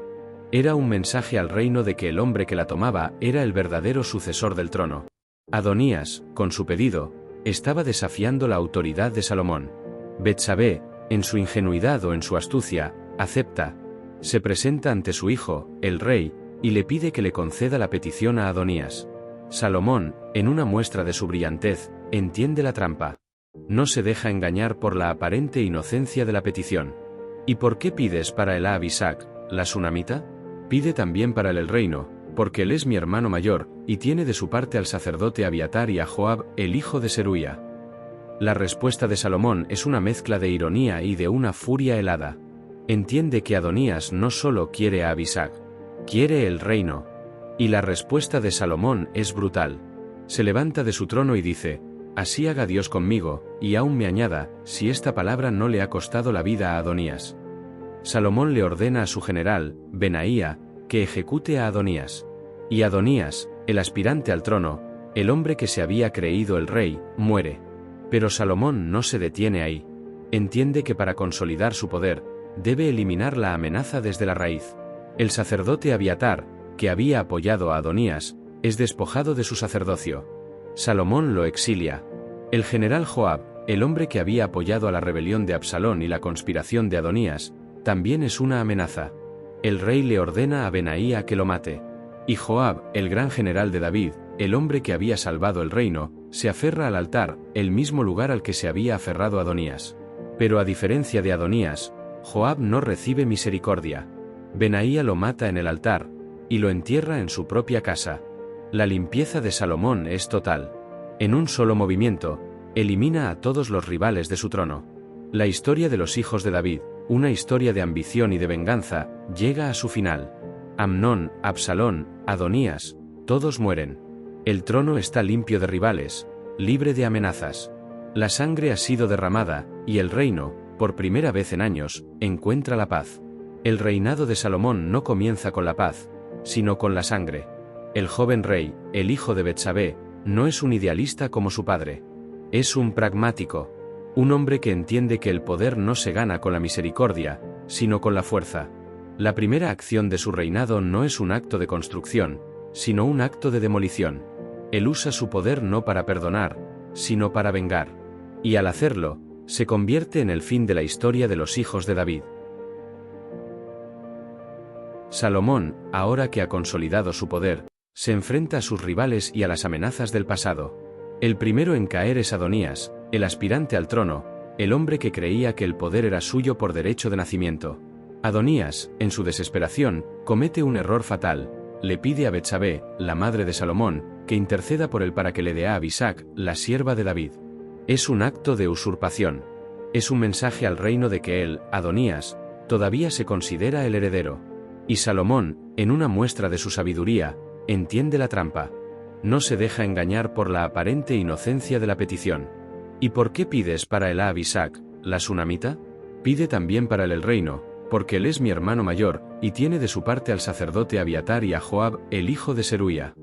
Era un mensaje al reino de que el hombre que la tomaba era el verdadero sucesor del trono. Adonías, con su pedido, estaba desafiando la autoridad de Salomón. Betsabé, en su ingenuidad o en su astucia, acepta. Se presenta ante su hijo, el rey, y le pide que le conceda la petición a Adonías. Salomón, en una muestra de su brillantez, entiende la trampa. No se deja engañar por la aparente inocencia de la petición. ¿Y por qué pides para el Abisag, la sunamita? Pide también para él el reino, porque él es mi hermano mayor, y tiene de su parte al sacerdote Abiatar y a Joab, el hijo de Zeruía. La respuesta de Salomón es una mezcla de ironía y de una furia helada. Entiende que Adonías no solo quiere a Abisag, quiere el reino. Y la respuesta de Salomón es brutal. Se levanta de su trono y dice: así haga Dios conmigo, y aún me añada, si esta palabra no le ha costado la vida a Adonías. Salomón le ordena a su general, Benaía, que ejecute a Adonías. Y Adonías, el aspirante al trono, el hombre que se había creído el rey, muere. Pero Salomón no se detiene ahí. Entiende que para consolidar su poder, debe eliminar la amenaza desde la raíz. El sacerdote Abiatar, que había apoyado a Adonías, es despojado de su sacerdocio. Salomón lo exilia. El general Joab, el hombre que había apoyado a la rebelión de Absalón y la conspiración de Adonías, también es una amenaza. El rey le ordena a Benaía que lo mate. Y Joab, el gran general de David, el hombre que había salvado el reino, se aferra al altar, el mismo lugar al que se había aferrado Adonías. Pero a diferencia de Adonías, Joab no recibe misericordia. Benaía lo mata en el altar, y lo entierra en su propia casa. La limpieza de Salomón es total. En un solo movimiento, elimina a todos los rivales de su trono. La historia de los hijos de David, una historia de ambición y de venganza, llega a su final. Amnón, Absalón, Adonías, todos mueren. El trono está limpio de rivales, libre de amenazas. La sangre ha sido derramada, y el reino, por primera vez en años, encuentra la paz. El reinado de Salomón no comienza con la paz, sino con la sangre. El joven rey, el hijo de Betsabé, no es un idealista como su padre. Es un pragmático, un hombre que entiende que el poder no se gana con la misericordia, sino con la fuerza. La primera acción de su reinado no es un acto de construcción, sino un acto de demolición. Él usa su poder no para perdonar, sino para vengar. Y al hacerlo, se convierte en el fin de la historia de los hijos de David. Salomón, ahora que ha consolidado su poder, se enfrenta a sus rivales y a las amenazas del pasado. El primero en caer es Adonías, el aspirante al trono, el hombre que creía que el poder era suyo por derecho de nacimiento. Adonías, en su desesperación, comete un error fatal. Le pide a Betsabé, la madre de Salomón, que interceda por él para que le dé a Abisac, la sierva de David. Es un acto de usurpación. Es un mensaje al reino de que él, Adonías, todavía se considera el heredero. Y Salomón, en una muestra de su sabiduría, entiende la trampa. No se deja engañar por la aparente inocencia de la petición. ¿Y por qué pides para él a Abisac, la sunamita? Pide también para él el reino, porque él es mi hermano mayor, y tiene de su parte al sacerdote Abiatar y a Joab, el hijo de Zeruía.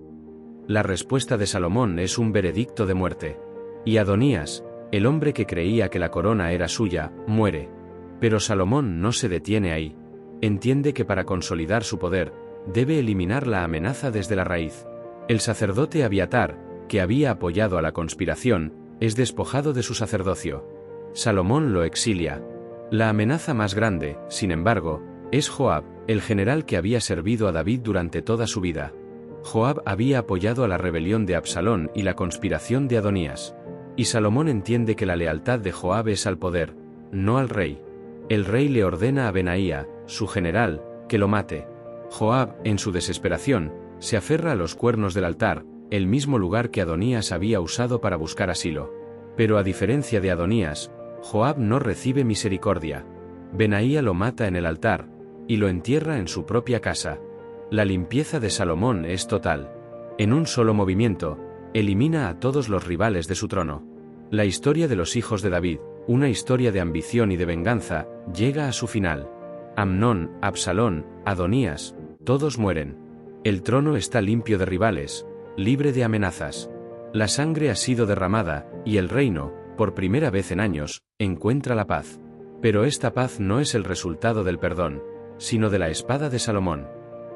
La respuesta de Salomón es un veredicto de muerte. Y Adonías, el hombre que creía que la corona era suya, muere. Pero Salomón no se detiene ahí. Entiende que para consolidar su poder, debe eliminar la amenaza desde la raíz. El sacerdote Abiatar, que había apoyado a la conspiración, es despojado de su sacerdocio. Salomón lo exilia. La amenaza más grande, sin embargo, es Joab, el general que había servido a David durante toda su vida. Joab había apoyado a la rebelión de Absalón y la conspiración de Adonías. Y Salomón entiende que la lealtad de Joab es al poder, no al rey. El rey le ordena a Benaía, su general, que lo mate. Joab, en su desesperación, se aferra a los cuernos del altar, el mismo lugar que Adonías había usado para buscar asilo. Pero a diferencia de Adonías, Joab no recibe misericordia. Benaía lo mata en el altar, y lo entierra en su propia casa. La limpieza de Salomón es total. En un solo movimiento, elimina a todos los rivales de su trono. La historia de los hijos de David, una historia de ambición y de venganza, llega a su final. Amnón, Absalón, Adonías, todos mueren. El trono está limpio de rivales, libre de amenazas. La sangre ha sido derramada, y el reino, por primera vez en años, encuentra la paz. Pero esta paz no es el resultado del perdón, sino de la espada de Salomón.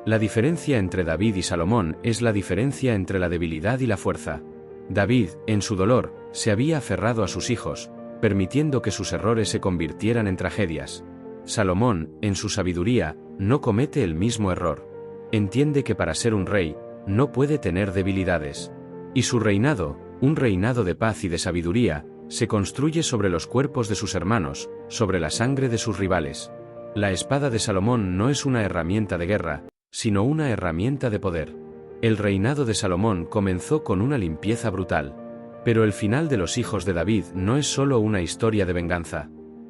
La diferencia entre David y Salomón es la diferencia entre la debilidad y la fuerza. David, en su dolor, se había aferrado a sus hijos, permitiendo que sus errores se convirtieran en tragedias. Salomón, en su sabiduría, no comete el mismo error. Entiende que para ser un rey, no puede tener debilidades. Y su reinado, un reinado de paz y de sabiduría, se construye sobre los cuerpos de sus hermanos, sobre la sangre de sus rivales. La espada de Salomón no es una herramienta de guerra, sino una herramienta de poder. El reinado de Salomón comenzó con una limpieza brutal. Pero el final de los hijos de David no es solo una historia de venganza.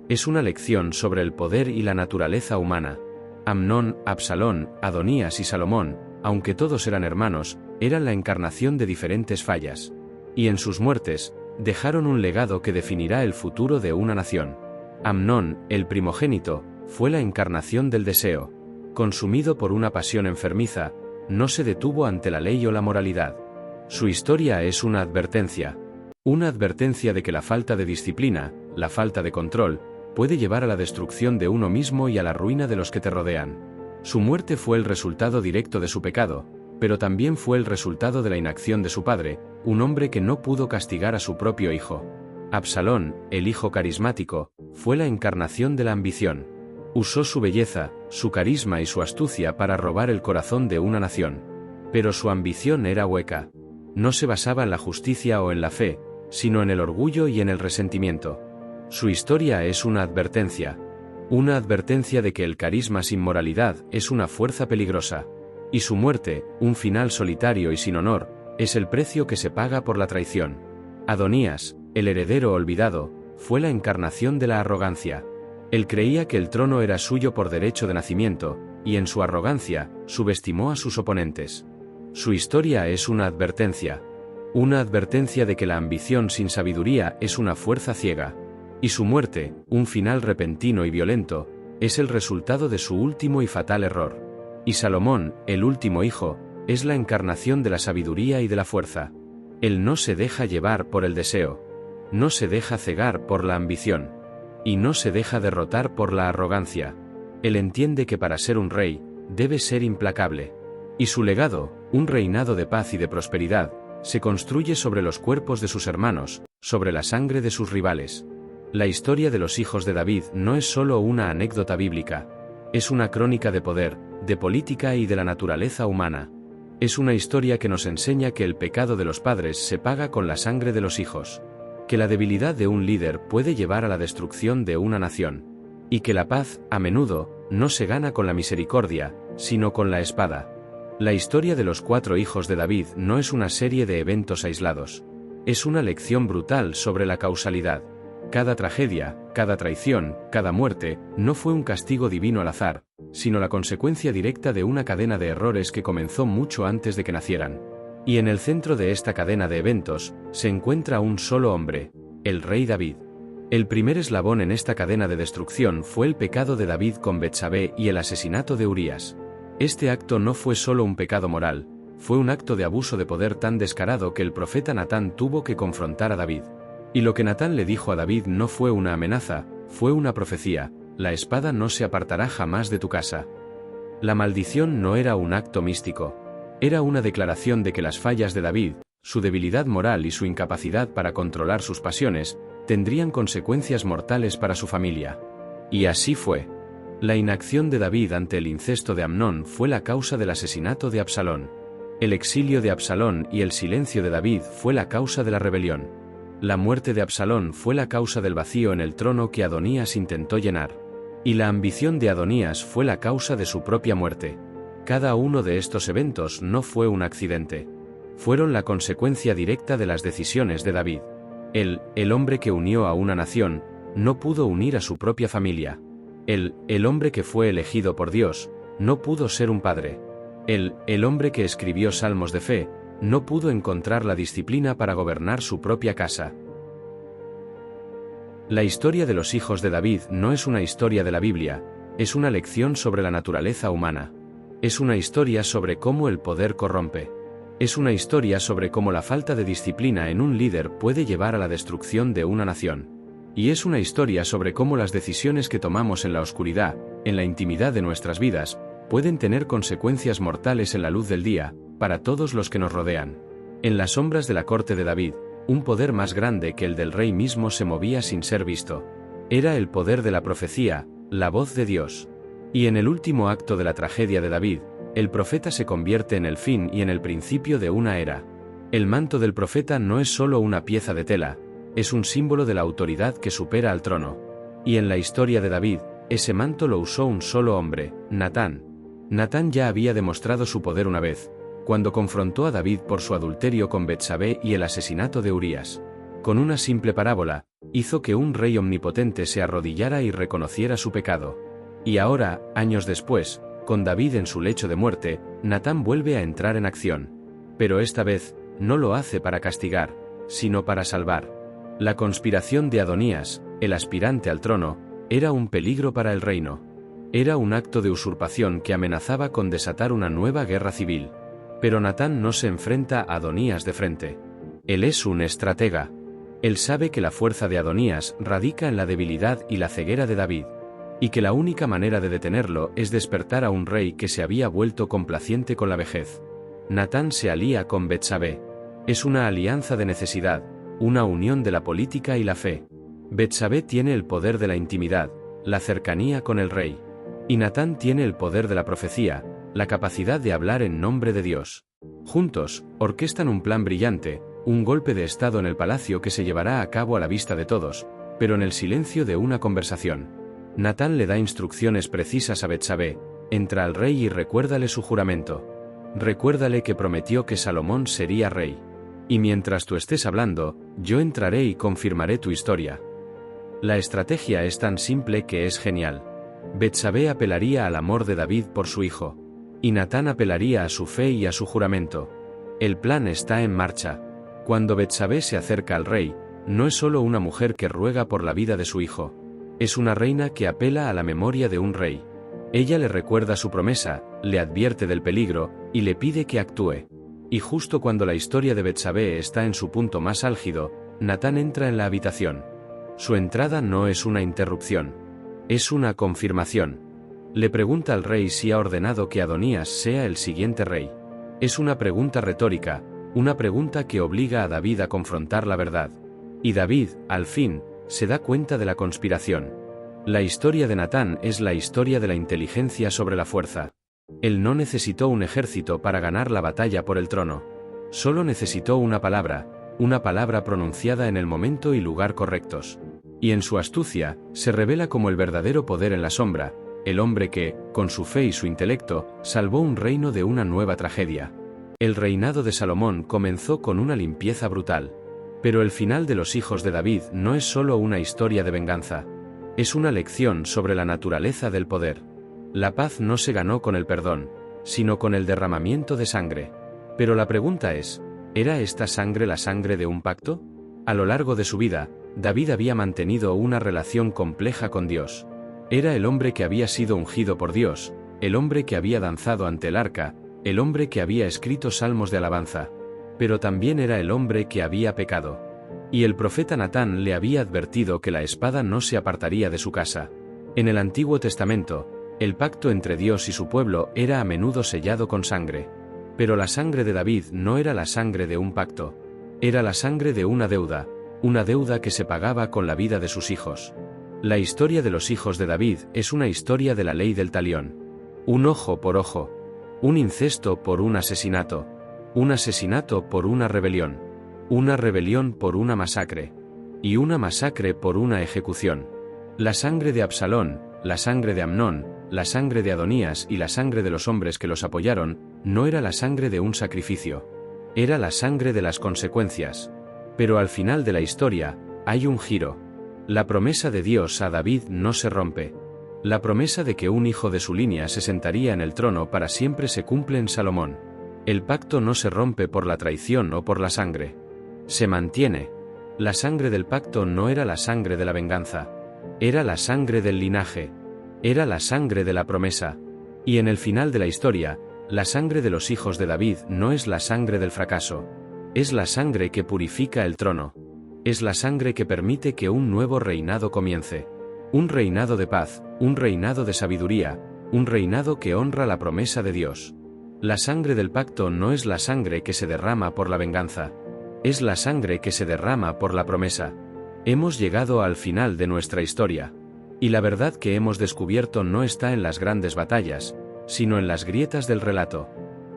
Es una lección sobre el poder y la naturaleza humana. Amnón, Absalón, Adonías y Salomón, aunque todos eran hermanos, eran la encarnación de diferentes fallas. Y en sus muertes, dejaron un legado que definirá el futuro de una nación. Amnón, el primogénito, fue la encarnación del deseo. Consumido por una pasión enfermiza, no se detuvo ante la ley o la moralidad. Su historia es una advertencia de que la falta de disciplina, la falta de control, puede llevar a la destrucción de uno mismo y a la ruina de los que te rodean. Su muerte fue el resultado directo de su pecado, pero también fue el resultado de la inacción de su padre, un hombre que no pudo castigar a su propio hijo. Absalón, el hijo carismático, fue la encarnación de la ambición. Usó su belleza, su carisma y su astucia para robar el corazón de una nación. Pero su ambición era hueca. No se basaba en la justicia o en la fe, sino en el orgullo y en el resentimiento. Su historia es una advertencia de que el carisma sin moralidad es una fuerza peligrosa. Y su muerte, un final solitario y sin honor, es el precio que se paga por la traición. Adonías, el heredero olvidado, fue la encarnación de la arrogancia. Él creía que el trono era suyo por derecho de nacimiento, y en su arrogancia, subestimó a sus oponentes. Su historia es una advertencia de que la ambición sin sabiduría es una fuerza ciega. Y su muerte, un final repentino y violento, es el resultado de su último y fatal error. Y Salomón, el último hijo, es la encarnación de la sabiduría y de la fuerza. Él no se deja llevar por el deseo, no se deja cegar por la ambición, y no se deja derrotar por la arrogancia. Él entiende que para ser un rey, debe ser implacable. Y su legado, un reinado de paz y de prosperidad, se construye sobre los cuerpos de sus hermanos, sobre la sangre de sus rivales. La historia de los hijos de David no es solo una anécdota bíblica, es una crónica de poder, de política y de la naturaleza humana. Es una historia que nos enseña que el pecado de los padres se paga con la sangre de los hijos, que la debilidad de un líder puede llevar a la destrucción de una nación, y que la paz, a menudo, no se gana con la misericordia, sino con la espada. La historia de los 4 hijos de David no es una serie de eventos aislados, es una lección brutal sobre la causalidad. Cada tragedia, cada traición, cada muerte, no fue un castigo divino al azar, sino la consecuencia directa de una cadena de errores que comenzó mucho antes de que nacieran. Y en el centro de esta cadena de eventos, se encuentra un solo hombre, el rey David. El primer eslabón en esta cadena de destrucción fue el pecado de David con Betsabé y el asesinato de Urías. Este acto no fue solo un pecado moral, fue un acto de abuso de poder tan descarado que el profeta Natán tuvo que confrontar a David. Y lo que Natán le dijo a David no fue una amenaza, fue una profecía: la espada no se apartará jamás de tu casa. La maldición no era un acto místico, era una declaración de que las fallas de David, su debilidad moral y su incapacidad para controlar sus pasiones, tendrían consecuencias mortales para su familia. Y así fue. La inacción de David ante el incesto de Amnón fue la causa del asesinato de Absalón. El exilio de Absalón y el silencio de David fue la causa de la rebelión. La muerte de Absalón fue la causa del vacío en el trono que Adonías intentó llenar. Y la ambición de Adonías fue la causa de su propia muerte. Cada uno de estos eventos no fue un accidente. Fueron la consecuencia directa de las decisiones de David. Él, el hombre que unió a una nación, no pudo unir a su propia familia. Él, el hombre que fue elegido por Dios, no pudo ser un padre. Él, el hombre que escribió salmos de fe, no pudo encontrar la disciplina para gobernar su propia casa. La historia de los hijos de David no es una historia de la Biblia, es una lección sobre la naturaleza humana. Es una historia sobre cómo el poder corrompe. Es una historia sobre cómo la falta de disciplina en un líder puede llevar a la destrucción de una nación. Y es una historia sobre cómo las decisiones que tomamos en la oscuridad, en la intimidad de nuestras vidas, pueden tener consecuencias mortales en la luz del día, para todos los que nos rodean. En las sombras de la corte de David, un poder más grande que el del rey mismo se movía sin ser visto. Era el poder de la profecía, la voz de Dios. Y en el último acto de la tragedia de David, el profeta se convierte en el fin y en el principio de una era. El manto del profeta no es solo una pieza de tela, es un símbolo de la autoridad que supera al trono. Y en la historia de David, ese manto lo usó un solo hombre, Natán. Natán ya había demostrado su poder una vez, cuando confrontó a David por su adulterio con Betsabé y el asesinato de Urías. Con una simple parábola, hizo que un rey omnipotente se arrodillara y reconociera su pecado. Y ahora, años después, con David en su lecho de muerte, Natán vuelve a entrar en acción. Pero esta vez, no lo hace para castigar, sino para salvar. La conspiración de Adonías, el aspirante al trono, era un peligro para el reino. Era un acto de usurpación que amenazaba con desatar una nueva guerra civil. Pero Natán no se enfrenta a Adonías de frente. Él es un estratega. Él sabe que la fuerza de Adonías radica en la debilidad y la ceguera de David, y que la única manera de detenerlo es despertar a un rey que se había vuelto complaciente con la vejez. Natán se alía con Betsabé. Es una alianza de necesidad, una unión de la política y la fe. Betsabé tiene el poder de la intimidad, la cercanía con el rey. Y Natán tiene el poder de la profecía, la capacidad de hablar en nombre de Dios. Juntos, orquestan un plan brillante, un golpe de estado en el palacio que se llevará a cabo a la vista de todos, pero en el silencio de una conversación. Natán le da instrucciones precisas a Betsabé: entra al rey y recuérdale su juramento. Recuérdale que prometió que Salomón sería rey. Y mientras tú estés hablando, yo entraré y confirmaré tu historia. La estrategia es tan simple que es genial. Betsabé apelaría al amor de David por su hijo. Y Natán apelaría a su fe y a su juramento. El plan está en marcha. Cuando Betsabé se acerca al rey, no es solo una mujer que ruega por la vida de su hijo. Es una reina que apela a la memoria de un rey. Ella le recuerda su promesa, le advierte del peligro, y le pide que actúe. Y justo cuando la historia de Betsabé está en su punto más álgido, Natán entra en la habitación. Su entrada no es una interrupción. Es una confirmación. Le pregunta al rey si ha ordenado que Adonías sea el siguiente rey. Es una pregunta retórica, una pregunta que obliga a David a confrontar la verdad. Y David, al fin, se da cuenta de la conspiración. La historia de Natán es la historia de la inteligencia sobre la fuerza. Él no necesitó un ejército para ganar la batalla por el trono. Solo necesitó una palabra pronunciada en el momento y lugar correctos. Y en su astucia, se revela como el verdadero poder en la sombra, el hombre que, con su fe y su intelecto, salvó un reino de una nueva tragedia. El reinado de Salomón comenzó con una limpieza brutal. Pero el final de los hijos de David no es solo una historia de venganza. Es una lección sobre la naturaleza del poder. La paz no se ganó con el perdón, sino con el derramamiento de sangre. Pero la pregunta es, ¿era esta sangre la sangre de un pacto? A lo largo de su vida, David había mantenido una relación compleja con Dios. Era el hombre que había sido ungido por Dios, el hombre que había danzado ante el arca, el hombre que había escrito salmos de alabanza. Pero también era el hombre que había pecado. Y el profeta Natán le había advertido que la espada no se apartaría de su casa. En el Antiguo Testamento, el pacto entre Dios y su pueblo era a menudo sellado con sangre. Pero la sangre de David no era la sangre de un pacto. Era la sangre de una deuda que se pagaba con la vida de sus hijos. La historia de los hijos de David es una historia de la ley del talión. Un ojo por ojo. Un incesto por un asesinato por una rebelión por una masacre, y una masacre por una ejecución. La sangre de Absalón, la sangre de Amnón, la sangre de Adonías y la sangre de los hombres que los apoyaron, no era la sangre de un sacrificio. Era la sangre de las consecuencias. Pero al final de la historia, hay un giro. La promesa de Dios a David no se rompe. La promesa de que un hijo de su línea se sentaría en el trono para siempre se cumple en Salomón. El pacto no se rompe por la traición o por la sangre. Se mantiene. La sangre del pacto no era la sangre de la venganza. Era la sangre del linaje. Era la sangre de la promesa. Y en el final de la historia, la sangre de los hijos de David no es la sangre del fracaso. Es la sangre que purifica el trono. Es la sangre que permite que un nuevo reinado comience. Un reinado de paz, un reinado de sabiduría, un reinado que honra la promesa de Dios. La sangre del pacto no es la sangre que se derrama por la venganza. Es la sangre que se derrama por la promesa. Hemos llegado al final de nuestra historia. Y la verdad que hemos descubierto no está en las grandes batallas, sino en las grietas del relato.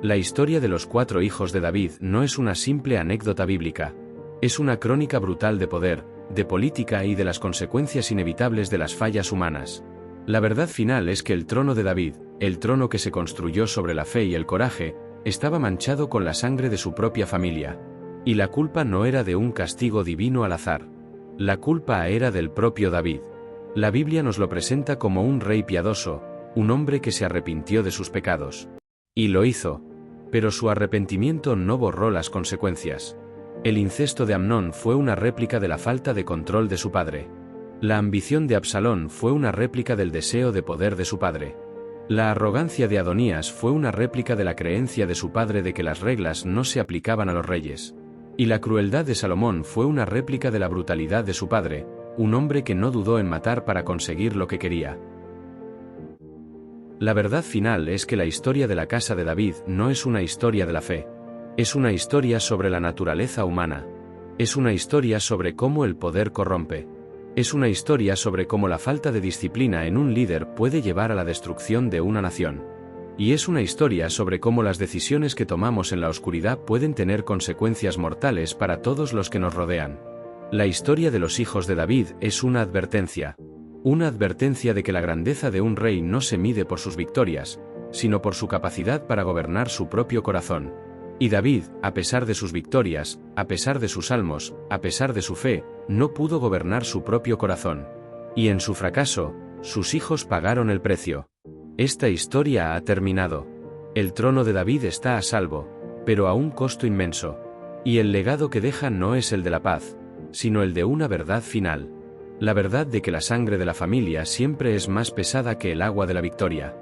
La historia de los 4 hijos de David no es una simple anécdota bíblica. Es una crónica brutal de poder, de política y de las consecuencias inevitables de las fallas humanas. La verdad final es que el trono de David, el trono que se construyó sobre la fe y el coraje, estaba manchado con la sangre de su propia familia. Y la culpa no era de un castigo divino al azar. La culpa era del propio David. La Biblia nos lo presenta como un rey piadoso, un hombre que se arrepintió de sus pecados. Y lo hizo. Pero su arrepentimiento no borró las consecuencias. El incesto de Amnón fue una réplica de la falta de control de su padre. La ambición de Absalón fue una réplica del deseo de poder de su padre. La arrogancia de Adonías fue una réplica de la creencia de su padre de que las reglas no se aplicaban a los reyes. Y la crueldad de Salomón fue una réplica de la brutalidad de su padre, un hombre que no dudó en matar para conseguir lo que quería. La verdad final es que la historia de la casa de David no es una historia de la fe. Es una historia sobre la naturaleza humana. Es una historia sobre cómo el poder corrompe. Es una historia sobre cómo la falta de disciplina en un líder puede llevar a la destrucción de una nación. Y es una historia sobre cómo las decisiones que tomamos en la oscuridad pueden tener consecuencias mortales para todos los que nos rodean. La historia de los hijos de David es una advertencia de que la grandeza de un rey no se mide por sus victorias, sino por su capacidad para gobernar su propio corazón. Y David, a pesar de sus victorias, a pesar de sus salmos, a pesar de su fe, no pudo gobernar su propio corazón. Y en su fracaso, sus hijos pagaron el precio. Esta historia ha terminado. El trono de David está a salvo, pero a un costo inmenso. Y el legado que deja no es el de la paz, sino el de una verdad final. La verdad de que la sangre de la familia siempre es más pesada que el agua de la victoria.